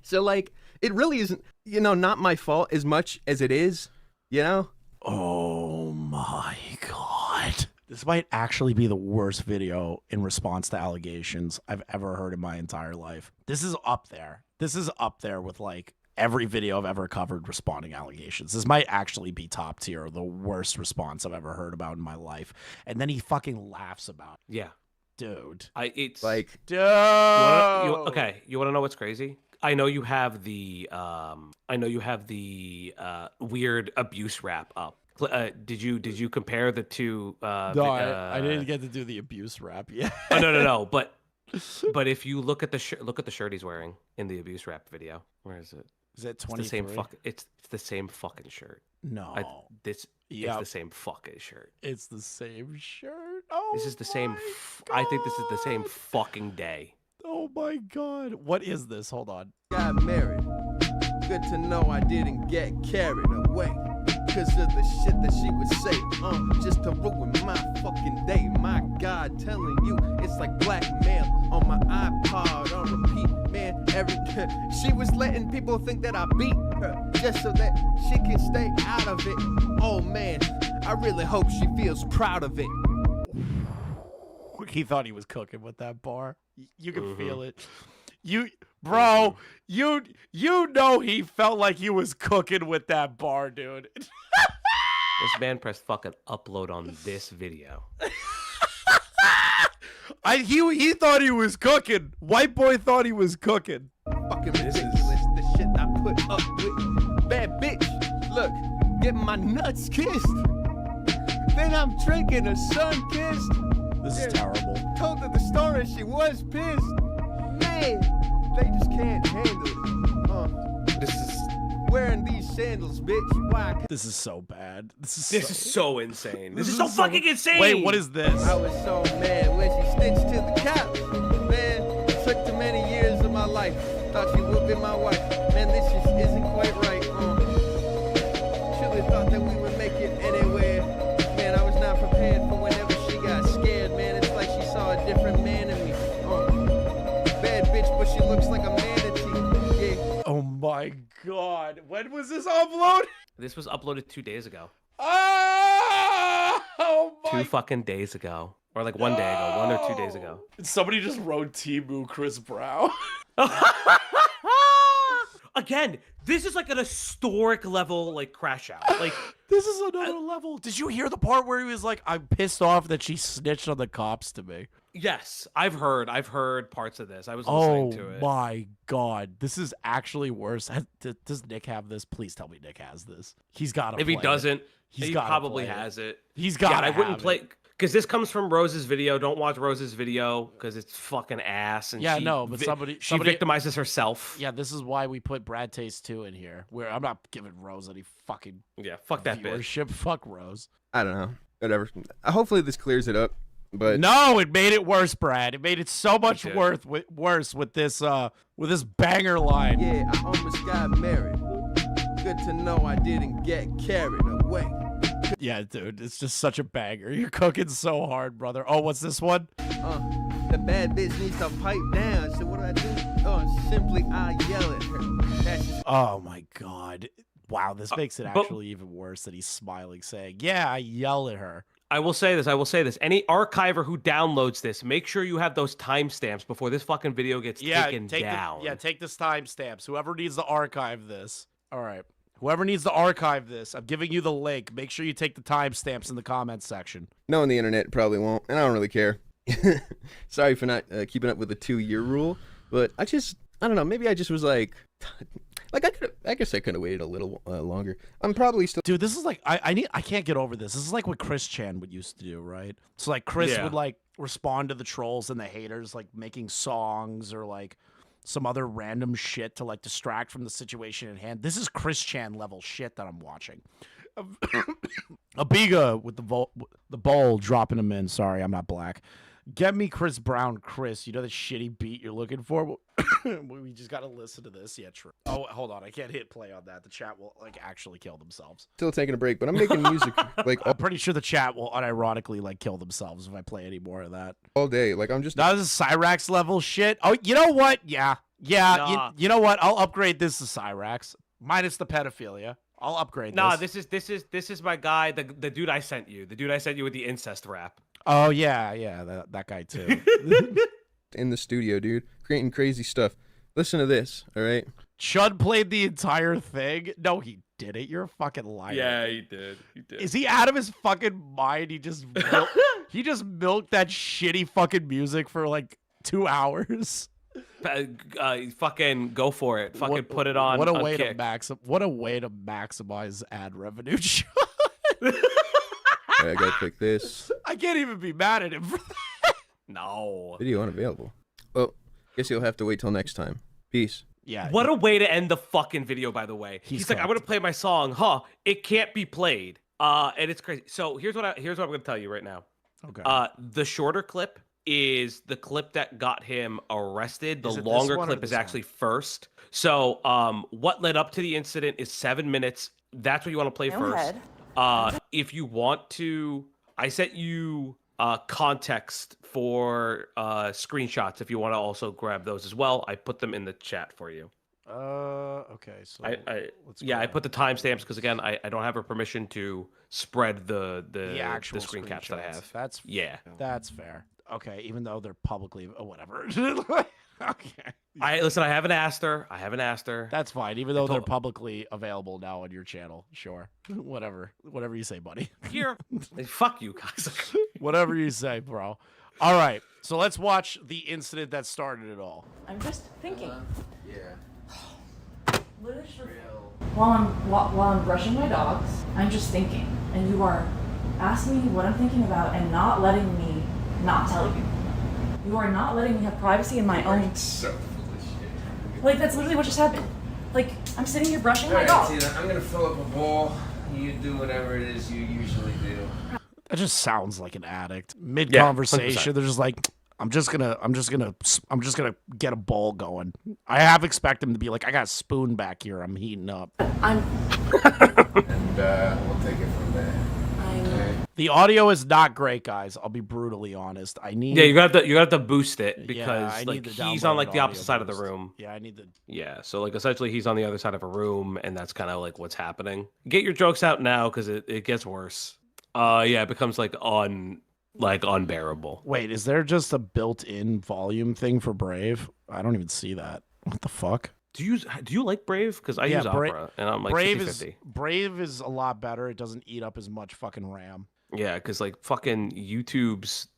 So, like, it really isn't, you know, not my fault as much as it is, you know? Oh my God. This might actually be the worst video in response to allegations I've ever heard in my entire life. This is up there. This is up there with like every video I've ever covered responding allegations. This might actually be top tier, the worst response I've ever heard about in my life. And then he fucking laughs about it. Yeah. Dude. It's Like, Dude. okay, you want to know what's crazy? I know you have the weird abuse rap up. Did you compare the two? No, I didn't get to do the abuse rap yet. Oh, no. But if you look at the shirt he's wearing in the abuse rap video, where is it? Is it It's the 23? same fuck. It's the same fucking shirt. No. It's the same fucking shirt. It's the same shirt. Oh, This is the same. my I think this is the same God. fucking day. Oh my God. What is this? Hold on. Got married. Good to know I didn't get carried away. Cause of the shit that she would say, just to ruin my fucking day. My God, telling you it's like blackmail on my iPod on repeat. Man, she was letting people think that I beat her just so that she can stay out of it. Oh man, I really hope she feels proud of it. He thought he was cooking with that bar. You can feel it. You know he felt like he was cooking with that bar, dude. This man pressed fucking upload on this video. He thought he was cooking. White boy thought he was cooking. Fucking ridiculous, the shit I put up with. Bad bitch, look, getting my nuts kissed. Then I'm drinking a sun-kissed. This is terrible. Told her the story, she was pissed. Man, they just can't handle it. This is Wearing these sandals, bitch. Why? This is so bad. This is so insane. This is so fucking insane. Wait, what is this? I was so mad when she stitched to the couch. Man, it took too many years of my life. Thought she would be my wife. Man, this just isn't quite right. Truly thought that we would make it anywhere. Man, I was not prepared for whenever she got scared. Man, it's like she saw a different man in me. Bad bitch, but she looks like a manatee. Yeah. Oh my God. When was this upload? This was uploaded 2 days ago. Oh my 2 fucking days ago. Or like 1 day ago. 1 or 2 days ago. Somebody just wrote Timu Chris Brown. Again, this is like an historic level like crash out. Like This is another level. Did you hear the part where he was like, I'm pissed off that she snitched on the cops to me? yes, I've heard parts of this. I was listening to it. Oh my God. This is actually worse. Does Nick have this? Please tell me Nick has this. He's got to If he doesn't, He's he gotta probably play it. has it. He's got I wouldn't play because this comes from Rose's video. Don't watch Rose's video because it's fucking ass. And Yeah, she no, but somebody she victimizes herself. Yeah, this is why we put Brad Taste 2 in here. Where I'm not giving Rose any fucking Yeah, fuck that bitch. viewership. Fuck Rose. I don't know. Whatever. Hopefully this clears it up. But No, it made it worse, Brad. It made it so much did. worse with this banger line. Yeah, I almost got married. Good to know I didn't get carried away. Yeah, dude, it's just such a banger. You're cooking so hard, brother. Oh, what's this one? The bad bitch needs to pipe down. So what do I do? Simply I yell at her. That's just Oh my God. Wow, this makes it but- actually even worse that he's smiling, saying, "Yeah, I yell at her." I will say this. Any archiver who downloads this, make sure you have those timestamps before this fucking video gets taken down. Take this timestamps. Whoever needs to archive this. All right. Whoever needs to archive this, I'm giving you the link. Make sure you take the timestamps in the comments section. no on the internet probably won't, and I don't really care. Sorry for not keeping up with the 2-year rule, but I don't know. Maybe I just was like I guess I could have waited a little longer. I'm probably still. Dude, this is like I can't get over this. This is like what Chris Chan would used to do, right? So like Chris Yeah. would like respond to the trolls and the haters like making songs or like some other random shit to like distract from the situation at hand. This is Chris Chan level shit that I'm watching. Abiga with the bowl dropping him in. Sorry, I'm not black. Get me Chris Brown, Chris. You know the shitty beat you're looking for? We just got to listen to this. Yeah, true. Oh, hold on. I can't hit play on that. The chat will like actually kill themselves. Still taking a break, but I'm making music like I'm pretty sure the chat will unironically like kill themselves if I play any more of that. all day. Like I'm just. That is Cyrax level shit. Oh, you know what? Yeah. Nah. You know what? I'll upgrade this to Cyrax minus the pedophilia. I'll upgrade Nah, this. this is my guy, the dude I sent you. The dude I sent you with the incest rap. Oh yeah, that guy too. in the studio, dude, creating crazy stuff. Listen to this, all right? Chud played the entire thing. No, he didn't. You're a fucking liar. Yeah, he did. Is he out of his fucking mind? He just milked that shitty fucking music for like 2 hours. Fucking go for it. Fucking put it on. What a way Kick. to maximize ad revenue. I gotta click this. I can't even be mad at him for that. No. Video unavailable. Well, guess you'll have to wait till next time. Peace. Yeah. What a way to end the fucking video, by the way. He's like, I'm gonna play my song. It can't be played. And it's crazy. So here's what I'm gonna tell you right now. Okay. The shorter clip is the clip that got him arrested. The Is it this longer one or clip is this actually first. So what led up to the incident is 7 minutes. That's what you want to play first. If you want to, I sent you context for screenshots if you want to also grab those as well. I put them in the chat for you. Okay. So I put the timestamps because again, I don't have her permission to spread the actual screen caps that I have. That's fair. Okay, even though they're publicly whatever. Okay. I haven't asked her. That's fine. Even though they're publicly available now on your channel. Sure. Whatever you say, buddy. Here. Fuck you guys. Whatever you say, bro. All right. So let's watch the incident that started it all. I'm just thinking. Yeah. While I'm brushing my dogs, I'm just thinking, and you are asking me what I'm thinking about and not letting me not tell you. You are not letting me have privacy in my own. So full of shit. Like, that's literally what just happened. Like, I'm sitting here brushing my Alright, dog. Tina, I'm gonna fill up a bowl. You do whatever it is you usually do. That just sounds like an addict. Mid conversation, 100%. they're just like, I'm just gonna get a bowl going. I half expect him to be like, I got a spoon back here. I'm heating up. I'm. And we'll take it from there. The audio is not great, guys. I'll be brutally honest. I need. Yeah, you got to boost it because I need like the he's on like downloaded the opposite audio side of the boost. room. Yeah, I need the. Yeah, so like essentially he's on the other side of a room, and that's kind of like what's happening. Get your jokes out now because it gets worse. Yeah, it becomes like unbearable. Wait, is there just a built-in volume thing for Brave? I don't even see that. What the fuck? Do you like Brave? Because I use Opera, and I'm like Brave 50-50. Brave is a lot better. It doesn't eat up as much fucking RAM. Yeah, because like fucking YouTube's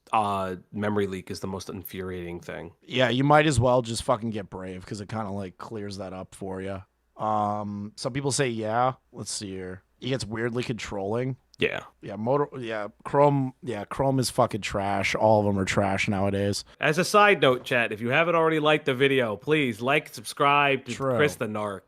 memory leak is the most infuriating thing. Yeah, you might as well just fucking get Brave because it kind of like clears that up for you. Some people say yeah. Let's see here. It gets weirdly controlling. Yeah. Chrome is fucking trash. All of them are trash nowadays. As a side note, chat, if you haven't already liked the video, please like, subscribe to ChrisTheNarc.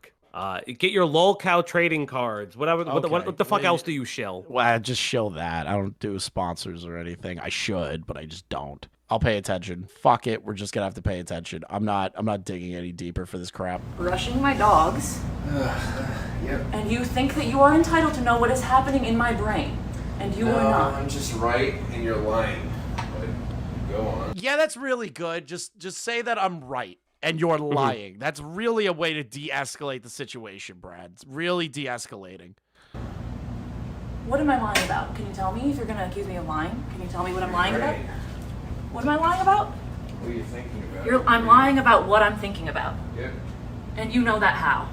Get your lolcow trading cards. Whatever. Okay. What the fuck else do you shill? Well, I just show that. I don't do sponsors or anything. I should, but I just don't. I'll pay attention. Fuck it. We're just gonna have to pay attention. I'm not digging any deeper for this crap. Brushing my dogs. Yep. And you think that you are entitled to know what is happening in my brain, and you are not. I'm just right, and you're lying. But go on. Yeah, that's really good. Just say that I'm right and you're lying. That's really a way to de-escalate the situation, Brad. It's really de-escalating. What am I lying about? Can you tell me if you're gonna accuse me of lying? Can you tell me what I'm lying about? What am I lying about? What are you thinking about? I'm lying about what I'm thinking about. Yep. And you know that how?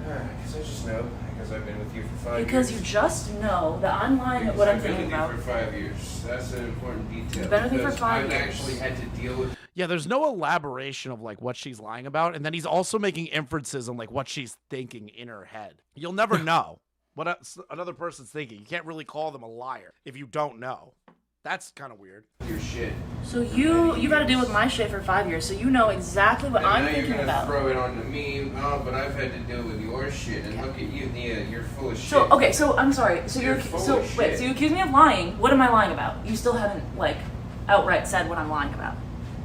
Because I just know. Because I've been with you for 5 years. Because you just know that I'm lying at what I'm thinking about. I've been with you for 5 years. That's an important detail. You've been with me for 5 I've years. actually had to deal with. Yeah, there's no elaboration of like what she's lying about, and then he's also making inferences on like what she's thinking in her head. You'll never know what another person's thinking. You can't really call them a liar if you don't know. That's kind of weird. Your shit. So you got to deal with my shit for 5 years, so you know exactly what I'm thinking you're about. Throw it onto me. Oh, but I've had to deal with your shit, and look at you, Nia. You're full of shit. So okay, so I'm sorry. So You're full so of wait. shit. So you accuse me of lying. What am I lying about? You still haven't like outright said what I'm lying about.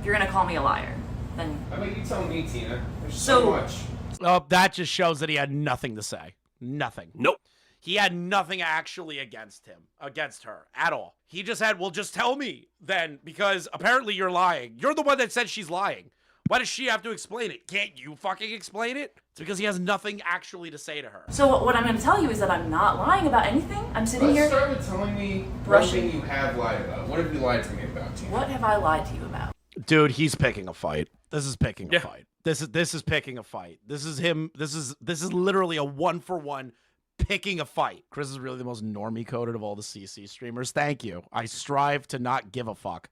If you're gonna call me a liar, then How about you tell me, Tina? There's So- so much. Oh, that just shows that he had nothing to say. Nothing. Nope. He had nothing actually against her at all. He just had, well, just tell me then, because apparently you're lying. You're the one that said she's lying. Why does she have to explain it? Can't you fucking explain it? It's because he has nothing actually to say to her. So what I'm going to tell you is that I'm not lying about anything. I'm sitting Let's here. start with telling me brushing- what you have lied about. What have you lied to me about, Tina? What have I lied to you about? Dude, he's picking a fight. This is picking a fight. This is picking a fight. This is him. This is literally a 1-for-1 picking a fight. Chris is really the most normie coded of all the CC streamers. Thank you. I strive to not give a fuck.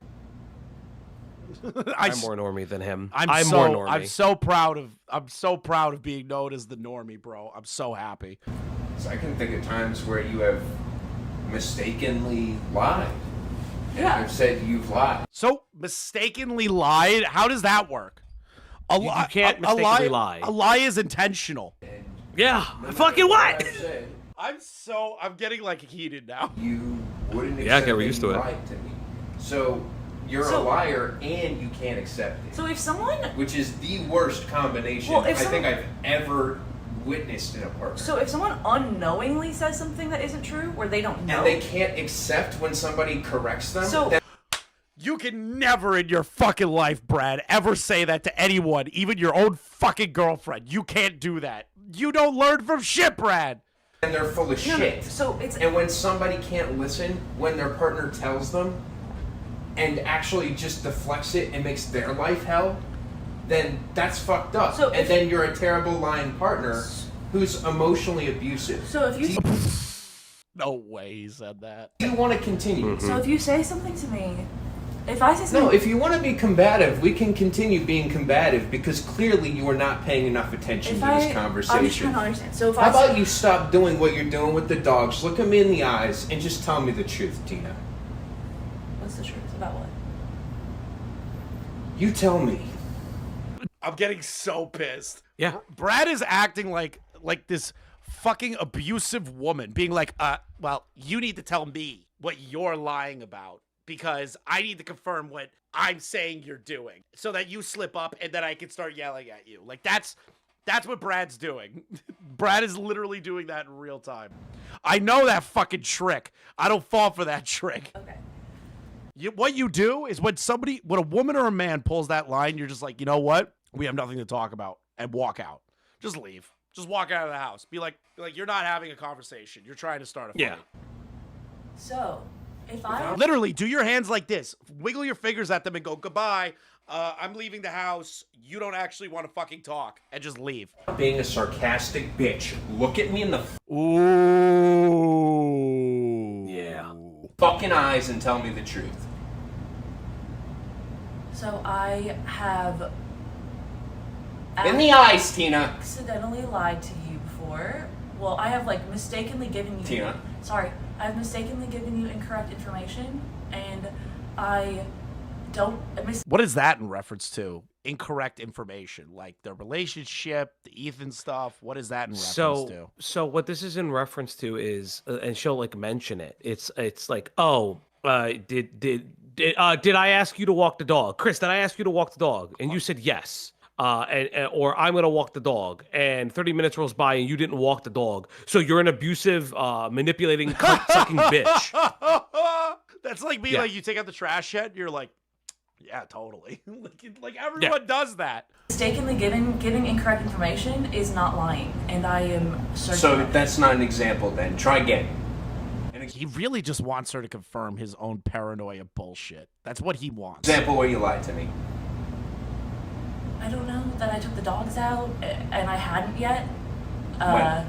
I'm more normie than him. I'm more normie. I'm so proud of being known as the normie, bro. I'm so happy. So I can think of times where you have mistakenly lied. Yeah. I've said you've lied. So mistakenly lied? How does that work? You can't mistakenly lie. A lie is intentional. Yeah. Fucking what? I'm getting like heated now. You wouldn't accept Yeah, okay, we're that used you to it. lied to me. So you're a liar and you can't accept it. So if someone, Which is the worst combination Well, if I think someone- I've ever witnessed in a partner. so if someone unknowingly says something that isn't true, where they don't know, and they can't accept when somebody corrects them. So- that- You can never in your fucking life, Brad, ever say that to anyone, even your own fucking girlfriend. You can't do that. You don't learn from shit, Brad. and they're full of No, shit. so it's And when somebody can't listen when their partner tells them and actually just deflects it and makes their life hell, then that's fucked up. So and if- then you're a terrible lying partner who's emotionally abusive. so if you No way he said that. You want to continue. so if you say something to me, if I say something, No, if you want to be combative, we can continue being combative because clearly you are not paying enough attention if to I, this I'm just conversation. trying to understand. So if How I about you stop doing what you're doing with the dogs, look them in the eyes, and just tell me the truth, Tina? what's the truth about what? You tell me. I'm getting so pissed. Yeah. Brad is acting like this fucking abusive woman, being like, well, you need to tell me what you're lying about because I need to confirm what I'm saying you're doing so that you slip up and then I can start yelling at you. Like that's what Brad's doing. Brad is literally doing that in real time. I know that fucking trick. I don't fall for that trick. Okay. What you do is when a woman or a man pulls that line, you're just like, you know what? We have nothing to talk about, and walk out. Just leave. Just walk out of the house. Be like you're not having a conversation. You're trying to start a fight. Yeah. So if I Literally, do your hands like this. Wiggle your fingers at them and go, goodbye. I'm leaving the house. You don't actually want to fucking talk. And just leave. Being a sarcastic bitch, look at me in the Ooh. Yeah. fucking eyes and tell me the truth. so I have In the eyes, Tina. accidentally lied to you before. Well, I have like mistakenly given you Tina. Sorry, I've mistakenly given you incorrect information, and I don't. What is that in reference to? Incorrect information, like the relationship, the Ethan stuff. What is that in reference to? So what this is in reference to is, and she'll like mention it. It's like, oh, did I ask you to walk the dog, Chris? Did I ask you to walk the dog? And you said yes. Or I'm gonna walk the dog, and 30 minutes rolls by and you didn't walk the dog. So you're an abusive, manipulating, cunt-sucking bitch. That's like being Yeah. like, you take out the trash yet, you're like, yeah, totally. like everyone does that. Mistakenly giving incorrect information is not lying, and I am certain. So of it. that's not an example then. Try again. He really just wants her to confirm his own paranoia bullshit. That's what he wants. Example where you lied to me. I don't know that I took the dogs out, and I hadn't yet. When?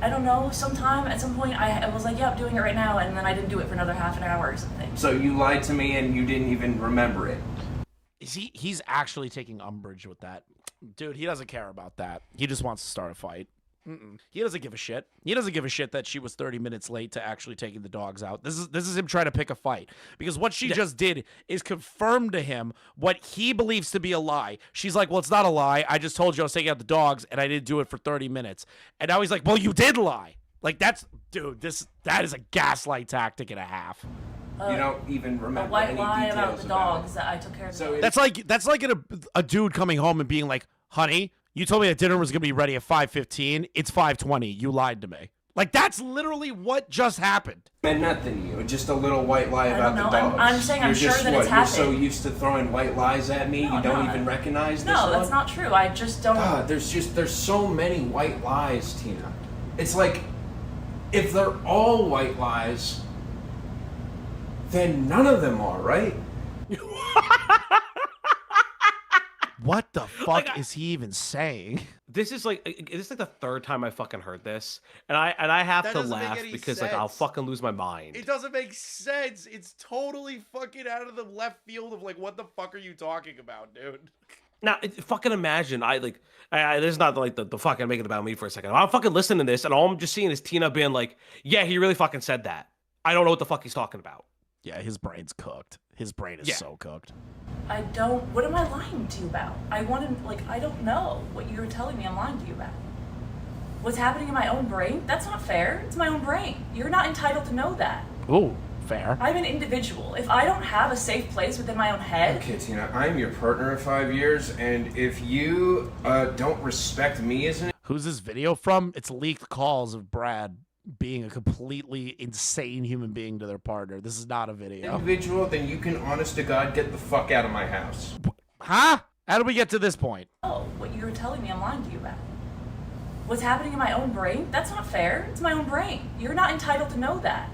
I don't know. Sometime at some point, I was like, "Yeah, I'm doing it right now," and then I didn't do it for another half an hour or something. So you lied to me and you didn't even remember it. He's actually taking umbrage with that. Dude, he doesn't care about that. He just wants to start a fight. He doesn't give a shit. He doesn't give a shit that she was 30 minutes late to actually taking the dogs out. This is him trying to pick a fight. Because what she just did is confirm to him what he believes to be a lie. She's like, well, it's not a lie. I just told you I was taking out the dogs, and I didn't do it for 30 minutes. And now he's like, well, you did lie. Like, that is a gaslight tactic and a half. You don't even remember A white any lie details about the dogs that I took care of. So That's like a dude coming home and being like, honey, you told me that dinner was going to be ready at 5:15. It's 5:20. You lied to me. Like, that's literally what just happened. meant nothing to you. Just a little white lie I about don't the know. dogs. I'm saying I'm You're sure just, that what, it's You're so happened. used to throwing white lies at me, No, you don't no, even recognize this No, one? that's not true. I just don't. God, there's so many white lies, Tina. It's like, if they're all white lies, then none of them are, right? What the fuck is he even saying? This is like the third time I fucking heard this, and I have to laugh because like I'll fucking lose my mind. It doesn't make sense. It's totally fucking out of the left field of like, what the fuck are you talking about, dude? Now, fucking imagine, this is not like the fucking making it about me for a second. I'm fucking listening to this, and all I'm just seeing is Tina being like, yeah, he really fucking said that. I don't know what the fuck he's talking about. Yeah, his brain's cooked. His brain is so cooked. What am I lying to you about? I don't know what you're telling me I'm lying to you about. What's happening in my own brain? That's not fair. It's my own brain. You're not entitled to know that. Ooh, fair. I'm an individual. If I don't have a safe place within my own head... Okay, Tina, I'm your partner of 5 years, and if you don't respect me as an... Who's this video from? It's leaked calls of Brad being a completely insane human being to their partner. This is not a video. individual, then you can, honest to God, get the fuck out of my house. Huh? How did we get to this point? Oh, what you're telling me I'm lying to you about. What's happening in my own brain? That's not fair. It's my own brain. You're not entitled to know that.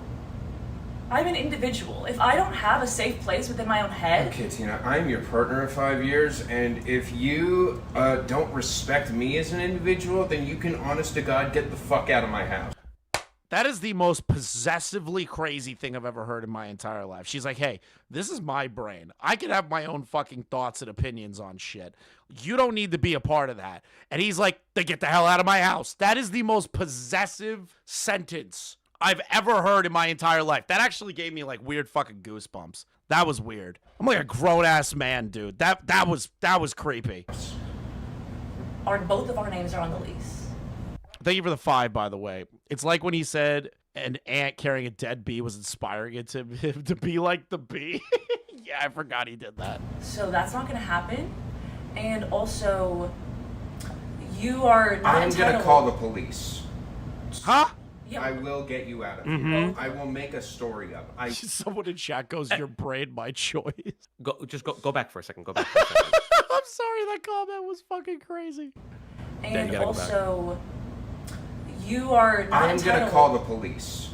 I'm an individual. If I don't have a safe place within my own head... Okay, Tina, I'm your partner of 5 years, and if you don't respect me as an individual, then you can, honest to God, get the fuck out of my house. That is the most possessively crazy thing I've ever heard in my entire life. She's like, hey, this is my brain. I can have my own fucking thoughts and opinions on shit. You don't need to be a part of that. And he's like, then get the hell out of my house. That is the most possessive sentence I've ever heard in my entire life. That actually gave me like weird fucking goosebumps. That was weird. I'm like a grown-ass man, dude. That was creepy. Both of our names are on the lease. Thank you for the 5, by the way. It's like when he said an ant carrying a dead bee was inspiring it to him to be like the bee. Yeah, I forgot he did that. So that's not going to happen. And also, you are not I'm entitled... gonna call the police. Huh? Yeah. I will get you out of here. I will make a story up. Someone in chat goes, your brain, my choice. Go back for a second. Go back for a second. I'm sorry, that comment was fucking crazy. And also, you are not I'm entitled... gonna call the police.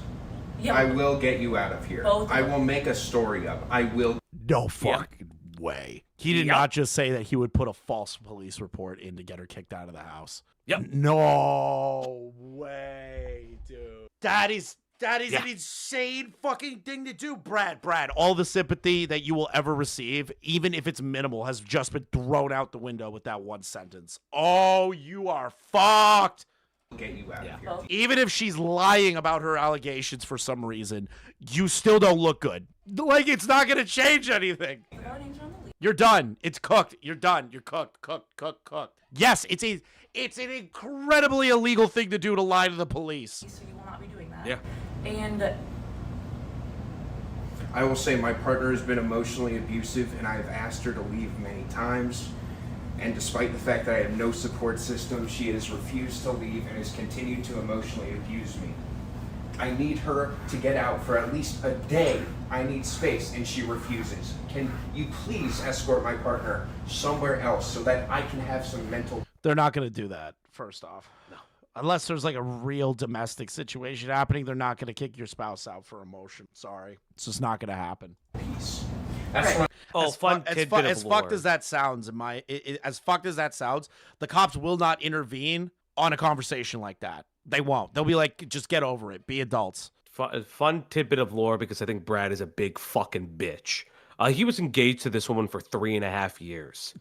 Yeah. I will get you out of here. I will make a story up. I will. No fucking way. He did not just say that he would put a false police report in to get her kicked out of the house. Yep. No way, dude. That is an insane fucking thing to do, Brad. All the sympathy that you will ever receive, even if it's minimal, has just been thrown out the window with that one sentence. Oh, you are fucked. Get you out of here. Even if she's lying about her allegations for some reason, you still don't look good. Like, it's not going to change anything. You're done. It's cooked. You're done. You're cooked. Cooked. Yes, it's an incredibly illegal thing to do, to lie to the police. So you will not be doing that. Yeah. And I will say my partner has been emotionally abusive, and I have asked her to leave many times. And despite the fact that I have no support system, she has refused to leave and has continued to emotionally abuse me. I need her to get out for at least a day. I need space, and she refuses. Can you please escort my partner somewhere else so that I can have some mental... They're not going to do that, first off. No. Unless there's like a real domestic situation happening, they're not going to kick your spouse out for emotion. Sorry. It's just not going to happen. peace. That's what Oh, fun tidbit as of fucked lore. as that sounds, as fucked as that sounds, the cops will not intervene on a conversation like that. They won't. They'll be like, just get over it. Be adults. Fun tidbit of lore, because I think Brad is a big fucking bitch. He was engaged to this woman for 3.5 years.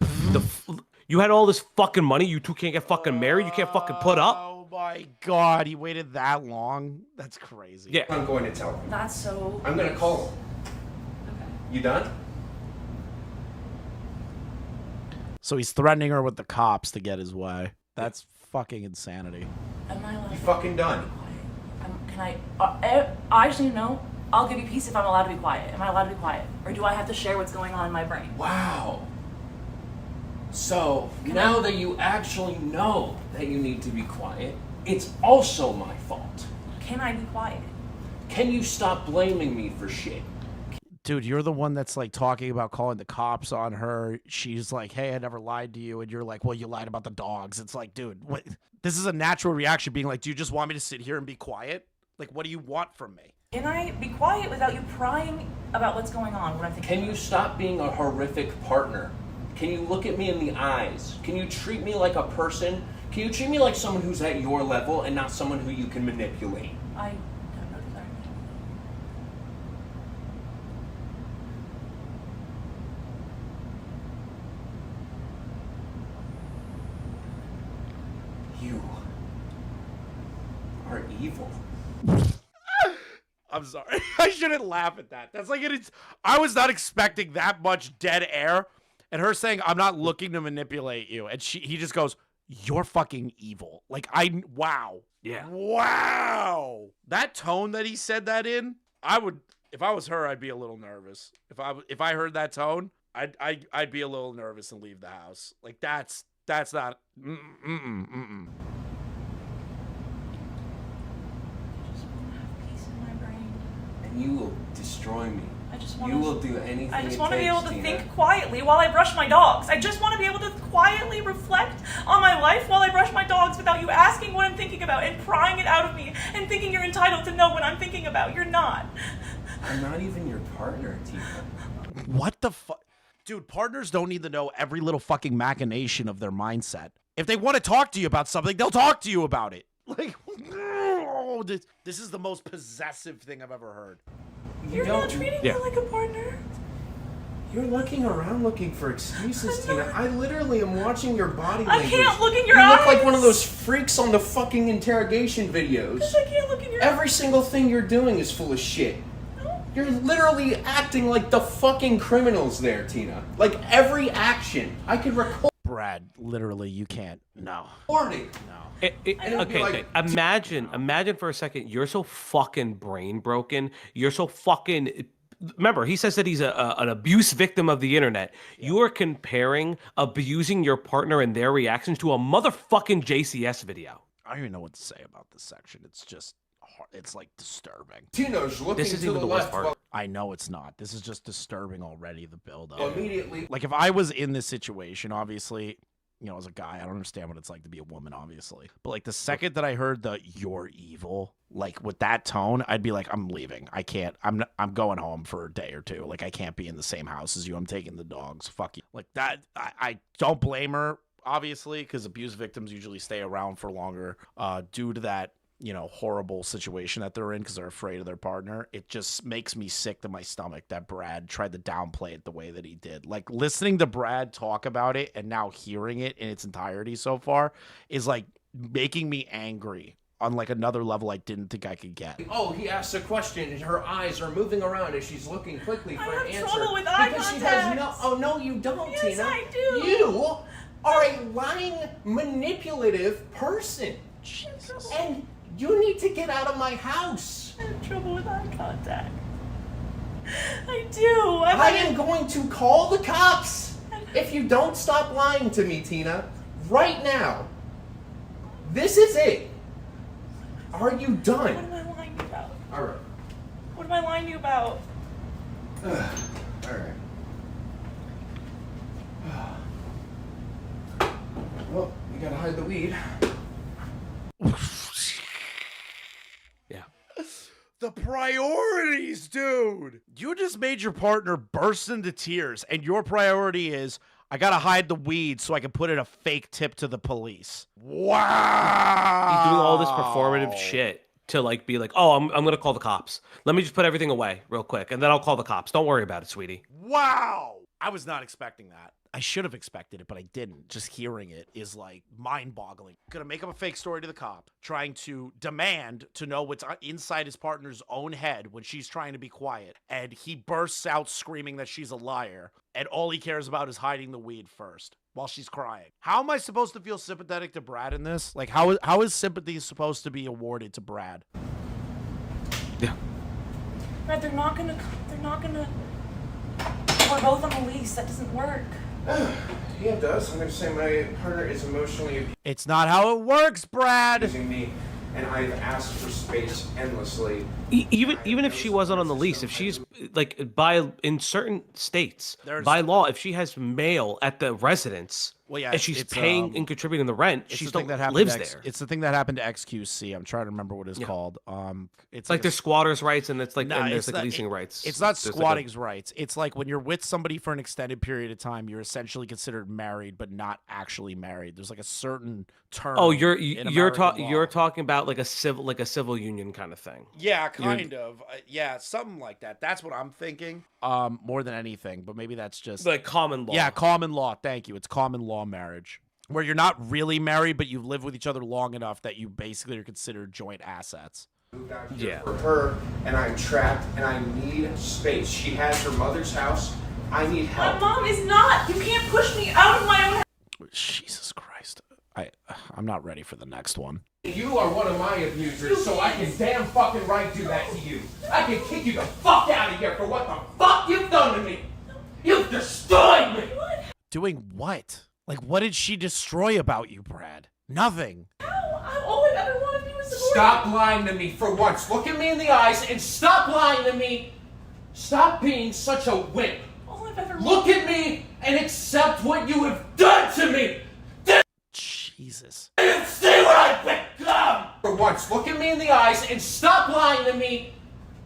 You had all this fucking money. You two can't get fucking married. You can't fucking put up. Oh my God, he waited that long? That's crazy. Yeah. I'm going to tell him. That's so... I'm going to call him. Okay. You done? So he's threatening her with the cops to get his way. That's fucking insanity. Am I allowed You to fucking be done. quiet? Can I actually know. I'll give you peace if I'm allowed to be quiet. Am I allowed to be quiet? Or do I have to share what's going on in my brain? Wow. So, now that you actually know that you need to be quiet, it's also my fault. Can I be quiet? Can you stop blaming me for shit? Dude, you're the one that's like talking about calling the cops on her. She's like, hey, I never lied to you. And you're like, well, you lied about the dogs. It's like, dude, what? This is a natural reaction, being like, do you just want me to sit here and be quiet? Like, what do you want from me? Can I be quiet without you prying about what's going on? What I'm thinking? Can you stop being a horrific partner Can you look at me in the eyes? Can you treat me like a person? Can you treat me like someone who's at your level and not someone who you can manipulate? I don't know that. You are evil. I'm sorry. I shouldn't laugh at that. That's like I was not expecting that much dead air, and her saying, "I'm not looking to manipulate you," and he just goes, "You're fucking evil." Like wow. Yeah. Wow. That tone that he said that in, if I was her, I'd be a little nervous. If I heard that tone, I'd be a little nervous and leave the house. Like that's not. You will destroy me. You will do anything. I just want to be able to think quietly while I brush my dogs. I just want to be able to quietly reflect on my life while I brush my dogs without you asking what I'm thinking about and prying it out of me and thinking you're entitled to know what I'm thinking about. You're not. I'm not even your partner, Tina. What the fuck? Dude, partners don't need to know every little fucking machination of their mindset. If they want to talk to you about something, they'll talk to you about it. Like, oh, this is the most possessive thing I've ever heard. You're not treating me like a partner. You're looking around looking for excuses, Tina. I literally am watching your body language. I can't look in your eyes. You look like one of those freaks on the fucking interrogation videos. I can't look in your eyes. Every single thing you're doing is full of shit. You're literally acting like the fucking criminals there, Tina. Like every action. I could record. Brad, literally, you can't. No. Recording. No. Okay. Imagine for a second, you're so fucking brain broken. You're so fucking. Remember, he says that he's an abuse victim of the internet. Yeah. You are comparing abusing your partner and their reactions to a motherfucking JCS video. I don't even know what to say about this section. It's just, it's like disturbing. Tina's looking this isn't even the worst part. I know it's not. This is just disturbing already, the build-up. Immediately. Like, if I was in this situation, obviously, you know, as a guy, I don't understand what it's like to be a woman, obviously. But, like, the second that I heard the "you're evil," like, with that tone, I'd be like, I'm leaving. I can't. I'm going home for a day or two. Like, I can't be in the same house as you. I'm taking the dogs. Fuck you. Like, that, I don't blame her, obviously, because abuse victims usually stay around for longer due to that, you know, horrible situation that they're in because they're afraid of their partner. It just makes me sick to my stomach that Brad tried to downplay it the way that he did. Like, listening to Brad talk about it and now hearing it in its entirety so far is like making me angry on like another level I didn't think I could get. Oh, he asks a question and her eyes are moving around as she's looking quickly for an answer. I have trouble with eye because contact. She has no, you don't, yes, Tina. Yes, I do. You are a lying, manipulative person. Jesus. And you need to get out of my house. I have trouble with eye contact. I do. I am going to call the cops if you don't stop lying to me, Tina. Right now. This is it. Are you done? What am I lying about? All right. What am I lying to you about? All right. Well, you gotta hide the weed. Yeah. The priorities, dude. You just made your partner burst into tears, and your priority is, I gotta hide the weed so I can put in a fake tip to the police. Wow. He's doing all this performative shit to like be like, oh, I'm gonna call the cops. Let me just put everything away real quick, and then I'll call the cops. Don't worry about it, sweetie. Wow. I was not expecting that. I should have expected it, but I didn't. Just hearing it is like mind-boggling. Gonna make up a fake story to the cop, trying to demand to know what's inside his partner's own head when she's trying to be quiet. And he bursts out screaming that she's a liar. And all he cares about is hiding the weed first while she's crying. How am I supposed to feel sympathetic to Brad in this? Like, how is sympathy supposed to be awarded to Brad? Yeah. Brad, they're not gonna. We're both on the lease. That doesn't work. Yeah, it does. I'm going to say my partner is emotionally It's not how it works, Brad. abusing me, and I've asked for space endlessly. Even if she wasn't on the lease, if she's like in certain states, by law, if she has mail at the residence, Well, yeah, and she's paying and contributing the rent. She still lives there. It's the thing that happened to XQC. I'm trying to remember what it's called. It's like there's squatters' rights and it's like and there's like not, leasing rights. It's not There's squatting's rights. It's like when you're with somebody for an extended period of time, you're essentially considered married, but not actually married. There's like a certain term. Oh, you're talking about like a civil union kind of thing. Yeah, kind of. Yeah, something like that. That's what I'm thinking. More than anything, but maybe that's just like common law. Yeah, common law. Thank you. It's common law marriage, where you're not really married, but you've lived with each other long enough that you basically are considered joint assets. Yeah. For her, and I'm trapped, and I need space. She has her mother's house. I need help. My mom is not. You can't push me out of my own house. Jesus Christ. I'm not ready for the next one. You are one of my abusers, so I can damn fucking right do that to you. I can kick you the fuck out of here for what the fuck you've done to me. You've destroyed me. Doing what? Like, what did she destroy about you, Brad? Nothing. How? All I've ever wanted to do is support Stop lying to me for once. Look at me in the eyes and stop lying to me. Stop being such a wimp. All I've ever Look at me and accept what you have done to me. Jesus. You see what I've become. For once, look at me in the eyes and stop lying to me.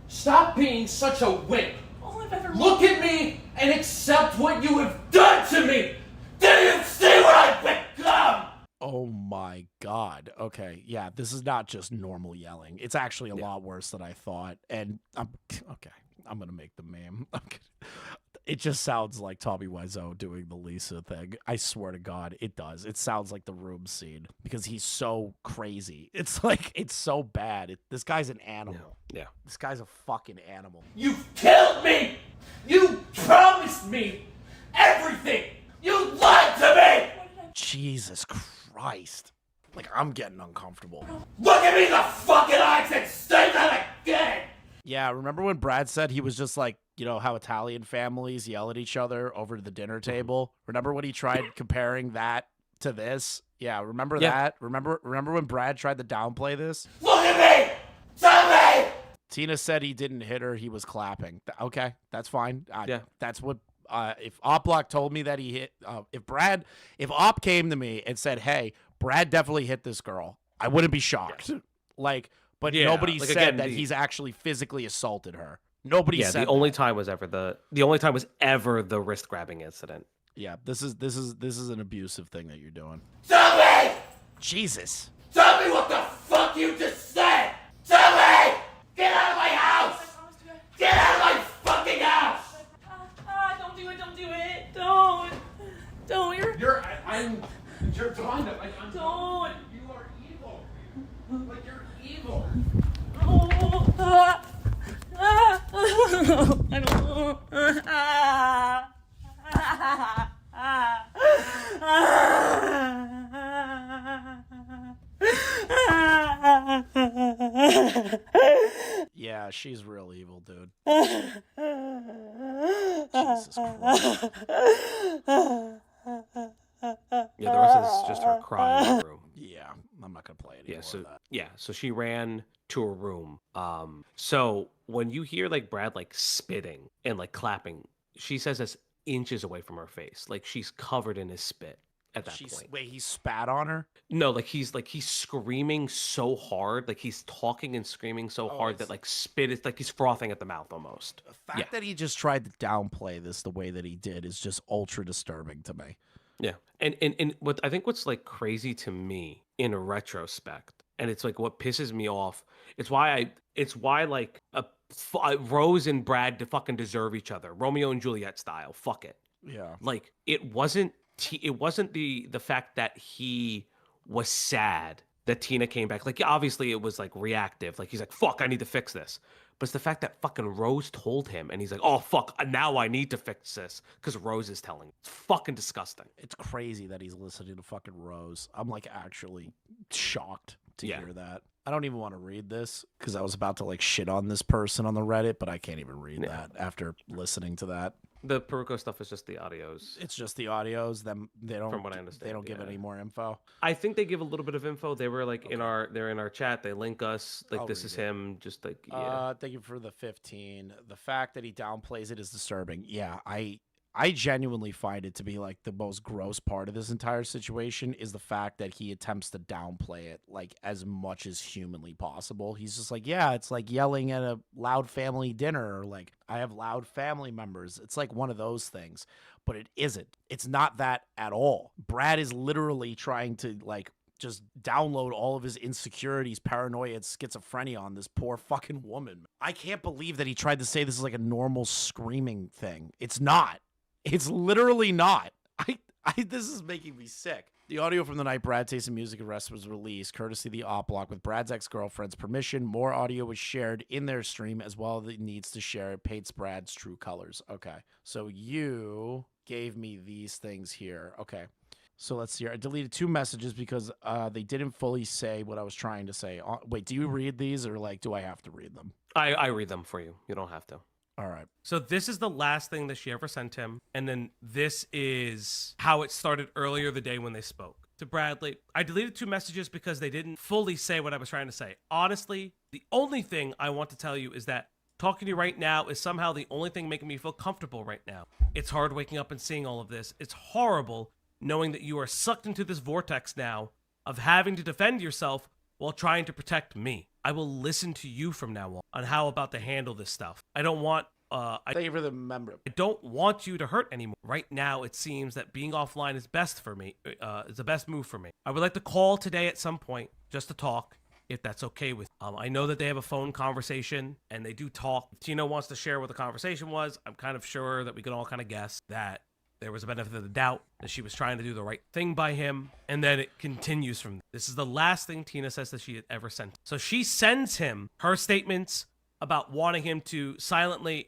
Stop being such a wimp. All I've ever Look at me and accept what you have done to me. Do you see what I've become? Oh my God. Okay. Yeah, this is not just normal yelling. It's actually a lot worse than I thought. And I'm going to make the meme. It just sounds like Tommy Wiseau doing the Lisa thing. I swear to God, it does. It sounds like the Room scene because he's so crazy. It's like, it's so bad. This guy's an animal. Yeah. This guy's a fucking animal. You've killed me. You promised me everything. You lied to me. Jesus Christ. Like, I'm getting uncomfortable. Look at me in the fucking eyes and say that again. Yeah, remember when Brad said he was just like, you know, how Italian families yell at each other over the dinner table? Remember when he tried comparing that to this? Yeah, remember that? Remember when Brad tried to downplay this? Look at me! Tell me! Tina said he didn't hit her, he was clapping. Okay, that's fine. Yeah. That's what, if Oplock told me that he hit, if Op came to me and said, hey, Brad definitely hit this girl, I wouldn't be shocked. Yeah. But nobody like, said again, that he's actually physically assaulted her. Nobody said the only time was ever the wrist grabbing incident. Yeah, this is an abusive thing that you're doing. Tell me! Jesus. Tell me what the fuck you just said! Tell me! Get out of my house! Get out of my fucking house! Don't do it. Don't. You're trying to. Don't. You are evil. Like, you're evil. I don't. Yeah, she's real evil, dude. Jesus Christ. Yeah, the rest is just her crying in the room. Yeah, I'm not gonna play it anymore. So she ran to a room. So when you hear like Brad like spitting and like clapping, she says that's inches away from her face. Like she's covered in his spit at that point. Wait, he spat on her? No, he's screaming so hard, like he's talking and screaming so hard that like spit is like he's frothing at the mouth almost. The fact that he just tried to downplay this the way that he did is just ultra disturbing to me. Yeah. And what I think what's like crazy to me in retrospect, and it's like what pisses me off, it's why like Rose and Brad fucking deserve each other, Romeo and Juliet style. Fuck it. Yeah. Like it wasn't the fact that he was sad that Tina came back. Like obviously it was like reactive. Like he's like, fuck, I need to fix this. But it's the fact that fucking Rose told him, and he's like, oh, fuck, now I need to fix this because Rose is telling him. It's fucking disgusting. It's crazy that he's listening to fucking Rose. I'm like actually shocked to hear that. I don't even want to read this because I was about to like shit on this person on the Reddit, but I can't even read that after listening to that. The Peruko stuff is just the audios. It's just the audios. They don't, from what I understand, they don't give any more info. I think they give a little bit of info. They were like they're in our chat. They link us. Like this is him. Just like thank you for the 15. The fact that he downplays it is disturbing. Yeah, I I genuinely find it to be like the most gross part of this entire situation is the fact that he attempts to downplay it like as much as humanly possible. He's just like, yeah, it's like yelling at a loud family dinner, or like I have loud family members. It's like one of those things, but it isn't. It's not that at all. Brad is literally trying to like just download all of his insecurities, paranoia, and schizophrenia on this poor fucking woman. I can't believe that he tried to say this is like a normal screaming thing. It's not. It's literally not. This is making me sick. The audio from the night Brad Tasted Music Arrest was released, courtesy of the Op Block, with Brad's ex-girlfriend's permission. More audio was shared in their stream, as well as it needs to share. It paints Brad's true colors. Okay. So you gave me these things here. Okay. So let's see here. I deleted 2 messages because they didn't fully say what I was trying to say. Wait, do you read these, or like, do I have to read them? I read them for you. You don't have to. All right. So this is the last thing that she ever sent him. And then this is how it started earlier the day when they spoke. To Bradley, I deleted 2 messages because they didn't fully say what I was trying to say. Honestly, the only thing I want to tell you is that talking to you right now is somehow the only thing making me feel comfortable right now. It's hard waking up and seeing all of this. It's horrible knowing that you are sucked into this vortex now of having to defend yourself while trying to protect me. I will listen to you from now on how about to handle this stuff. I don't want Thank you for the member. I don't want you to hurt anymore. Right now, it seems that being offline is best for me. Is the best move for me. I would like to call today at some point just to talk, if that's okay with you. I know that they have a phone conversation and they do talk. If Tina wants to share what the conversation was, I'm kind of sure that we can all kind of guess that there was a benefit of the doubt, that she was trying to do the right thing by him, and then it continues from there. This is the last thing Tina says that she had ever sent. So she sends him her statements about wanting him to silently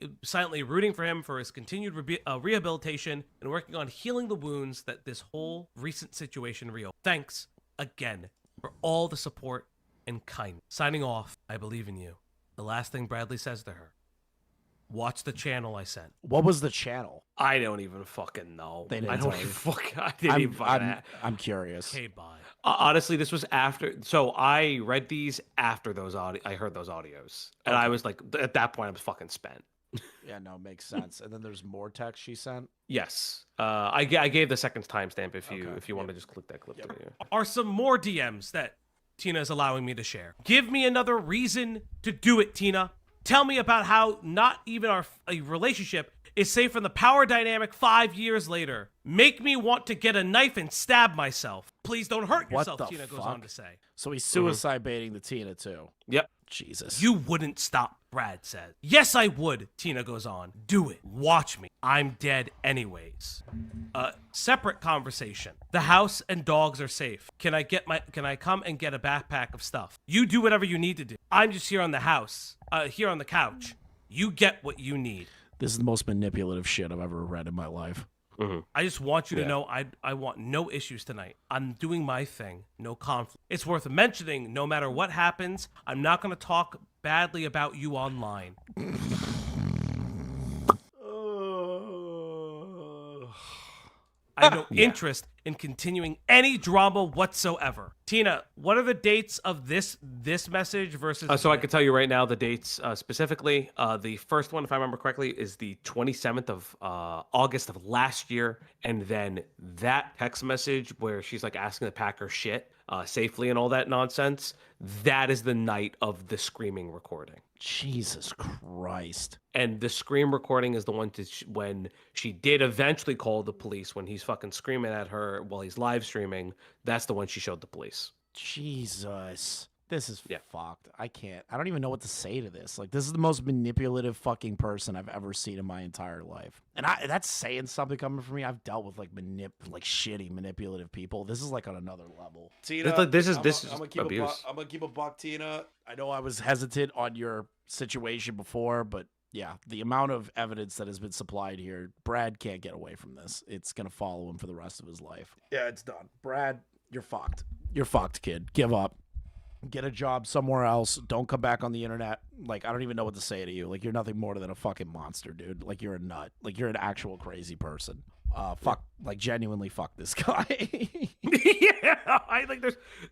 rooting for him for his continued rehabilitation and working on healing the wounds that this whole recent situation reopened. Thanks again for all the support and kindness. Signing off, I believe in you. The last thing Bradley says to her. Watch the channel I sent. What was the channel? I don't even fucking know. They didn't I don't tell even you. fucking I'm curious. Okay, bye. Honestly, this was after. So I read these after those audio. I heard those audios, and I was like, at that point, I was fucking spent. Yeah, no, makes sense. And then there's more text she sent. Yes, I gave the second timestamp if you Okay. want to just click that clip. Yep. Through. Are some more DMs that Tina is allowing me to share. Give me another reason to do it, Tina. Tell me about how not even a relationship is safe from the power dynamic 5 years later. Make me want to get a knife and stab myself. Please don't hurt What yourself, the Tina goes fuck? on to say. So he's suicide baiting the Tina too. Yep. Jesus. You wouldn't stop, Brad says. Yes, I would, Tina goes on. Do it. Watch me. I'm dead anyways. Separate conversation. The house and dogs are safe. Can I come and get a backpack of stuff? You do whatever you need to do. I'm just here on the couch. You get what you need. This is the most manipulative shit I've ever read in my life. I just want you to know I want no issues tonight. I'm doing my thing. No conflict. It's worth mentioning, no matter what happens, I'm not going to talk badly about you online. I have no interest in continuing any drama whatsoever. Tina, what are the dates of this message versus... So I could tell you right now the dates specifically. The first one, if I remember correctly, is the 27th of August of last year. And then that text message where she's like asking to pack her shit safely and all that nonsense, that is the night of the screaming recording. Jesus Christ. And the scream recording is the one when she did eventually call the police when he's fucking screaming at her while he's live streaming. That's the one she showed the police. Jesus. This is fucked. I don't even know what to say to this. Like, this is the most manipulative fucking person I've ever seen in my entire life. And that's saying something coming from me. I've dealt with like shitty manipulative people. This is like on another level. Tina, this is abuse. I'm gonna keep a buck, Tina. I know I was hesitant on your situation before, but yeah, the amount of evidence that has been supplied here, Brad can't get away from this. It's gonna follow him for the rest of his life. Yeah, it's done. Brad, you're fucked. You're fucked, kid. Give up. Get a job somewhere else. Don't come back on the internet. Like, I don't even know what to say to you. Like, you're nothing more than a fucking monster, dude. Like, you're a nut. Like, you're an actual crazy person. Fuck. Like, genuinely fuck this guy. Yeah, I like.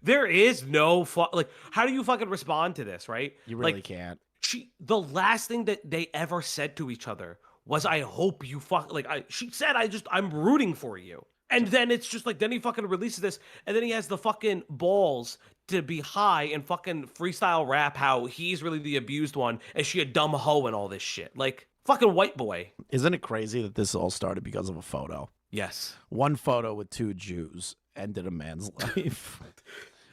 There is no like. How do you fucking respond to this, right? You really like, can't. The last thing that they ever said to each other was, I hope you she said, I'm rooting for you. And then it's just like, then he fucking releases this, and then he has the fucking balls to be high and fucking freestyle rap how he's really the abused one and she a dumb hoe and all this shit. Like, fucking white boy. Isn't it crazy that this all started because of a photo? Yes. One photo with 2 Jews ended a man's life.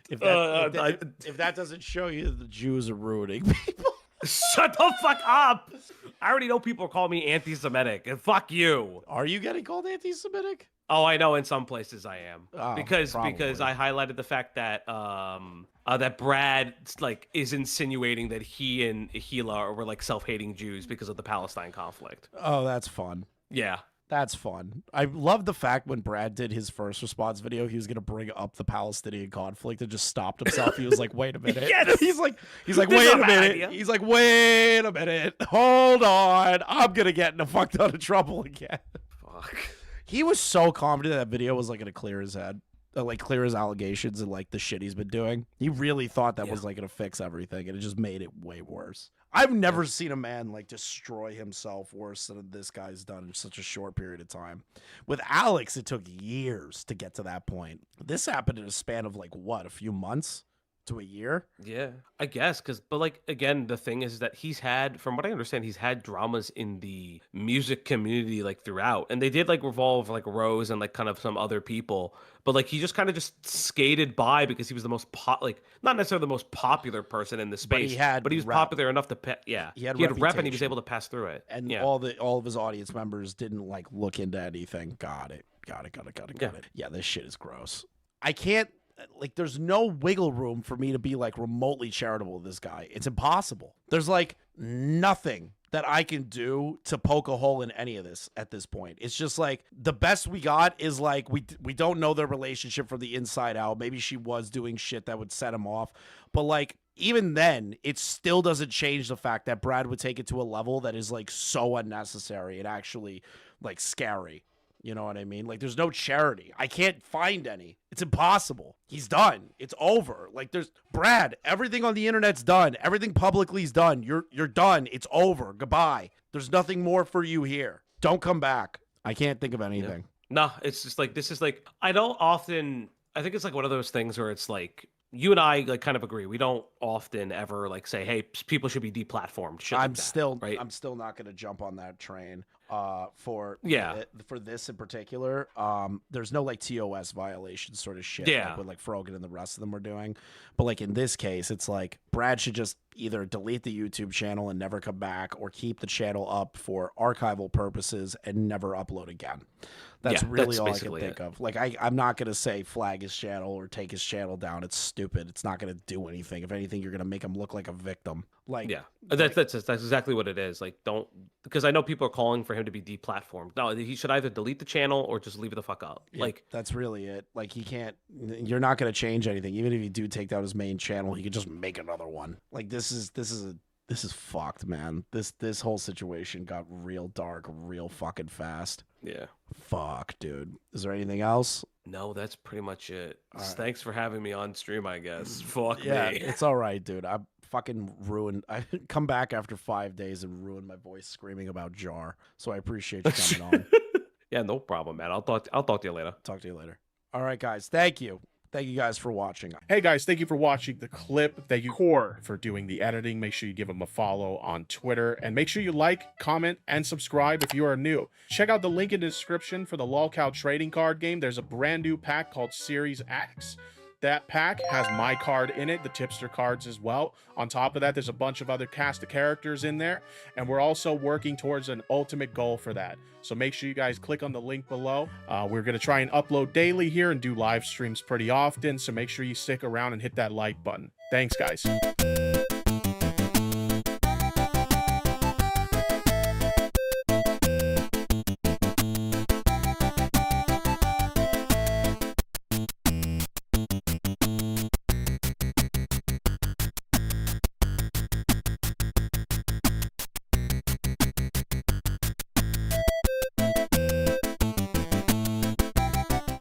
If that doesn't show you that the Jews are ruining people. Shut the fuck up. I already know people call me anti-Semitic, and fuck you. Are you getting called anti-Semitic? Oh, I know in some places I am. Oh, because probably. I highlighted the fact that that Brad like is insinuating that he and Gila were like self-hating Jews because of the Palestine conflict. Oh, that's fun. Yeah. That's fun. I love the fact when Brad did his first response video, he was gonna bring up the Palestinian conflict and just stopped himself. He was like, "Wait a minute." Yes! He's like, This "Wait is a a bad minute." idea. He's like, "Wait a minute. Hold on. I'm gonna get in a fuck ton of trouble again." Fuck. He was so confident that video was like gonna clear his head, like clear his allegations and like the shit he's been doing. He really thought that was like gonna fix everything, and it just made it way worse. I've never seen a man like destroy himself worse than this guy's done in such a short period of time. With Alex, it took years to get to that point. This happened in a span of like what, a few months to a year? Yeah, I guess, but like, again, the thing is that he's had, from what I understand, he's had dramas in the music community like throughout, and they did like revolve like Rose and like kind of some other people, but like he just kind of just skated by because he was the most not necessarily the most popular person in the space, but he was rep. popular enough to he had rep and he was reputation. able to pass through it, And yeah. all of his audience members didn't like look into anything. Got it. Yeah. Yeah, this shit is gross. I can't, like, there's no wiggle room for me to be like remotely charitable to this guy. It's impossible. There's like nothing that I can do to poke a hole in any of this at this point. It's just like the best we got is like we don't know their relationship from the inside out. Maybe she was doing shit that would set him off, but like even then, it still doesn't change the fact that Brad would take it to a level that is like so unnecessary and actually like scary. You know what I mean? Like, there's no charity. I can't find any. It's impossible. He's done. It's over. Like, there's Brad. Everything on the internet's done. Everything publicly is done. You're done. It's over. Goodbye. There's nothing more for you here. Don't come back. I can't think of anything. No, it's just like, this is like, I think it's like one of those things where it's like, you and I like kind of agree. We don't often ever like say, "Hey, people should be deplatformed." Shit I'm like that, still right? I'm still not going to jump on that train. For this in particular, there's no like TOS violation sort of shit. Yeah. Like what like Frogan and the rest of them are doing, but like in this case, it's like Brad should just either delete the YouTube channel and never come back, or keep the channel up for archival purposes and never upload again. That's really all I can think of. Like I'm not gonna say flag his channel or take his channel down. It's stupid. It's not gonna do anything. If anything, you're gonna make him look like a victim. Like that's exactly what it is. Like, don't, because I know people are calling for him to be deplatformed. No, he should either delete the channel or just leave it the fuck up. Yeah, like, that's really it. Like, he can't. You're not gonna change anything. Even if you do take down his main channel, he could just make another one. Like, this is fucked, man. This whole situation got real dark real fucking fast. yeah. Fuck, dude. Is there anything else? No, that's pretty much it. All right. Thanks for having me on stream, I guess. Fuck Yeah, me. it's all right, dude. I fucking ruined. I come back after 5 days and ruined my voice screaming about Jar. So I appreciate you coming on. Yeah, no problem, man. I'll talk to you later. Talk to you later. All right, guys. Thank you. Thank you guys for watching. Hey guys, thank you for watching the clip. Thank you, Core, for doing the editing. Make sure you give him a follow on Twitter. And make sure you like, comment, and subscribe if you are new. Check out the link in the description for the LOLcow trading card game. There's a brand new pack called Series X. That pack has my card in it, the tipster cards as well. On top of that, there's a bunch of other cast of characters in there. And we're also working towards an ultimate goal for that. So make sure you guys click on the link below. We're going to try and upload daily here and do live streams pretty often. So make sure you stick around and hit that like button. Thanks, guys.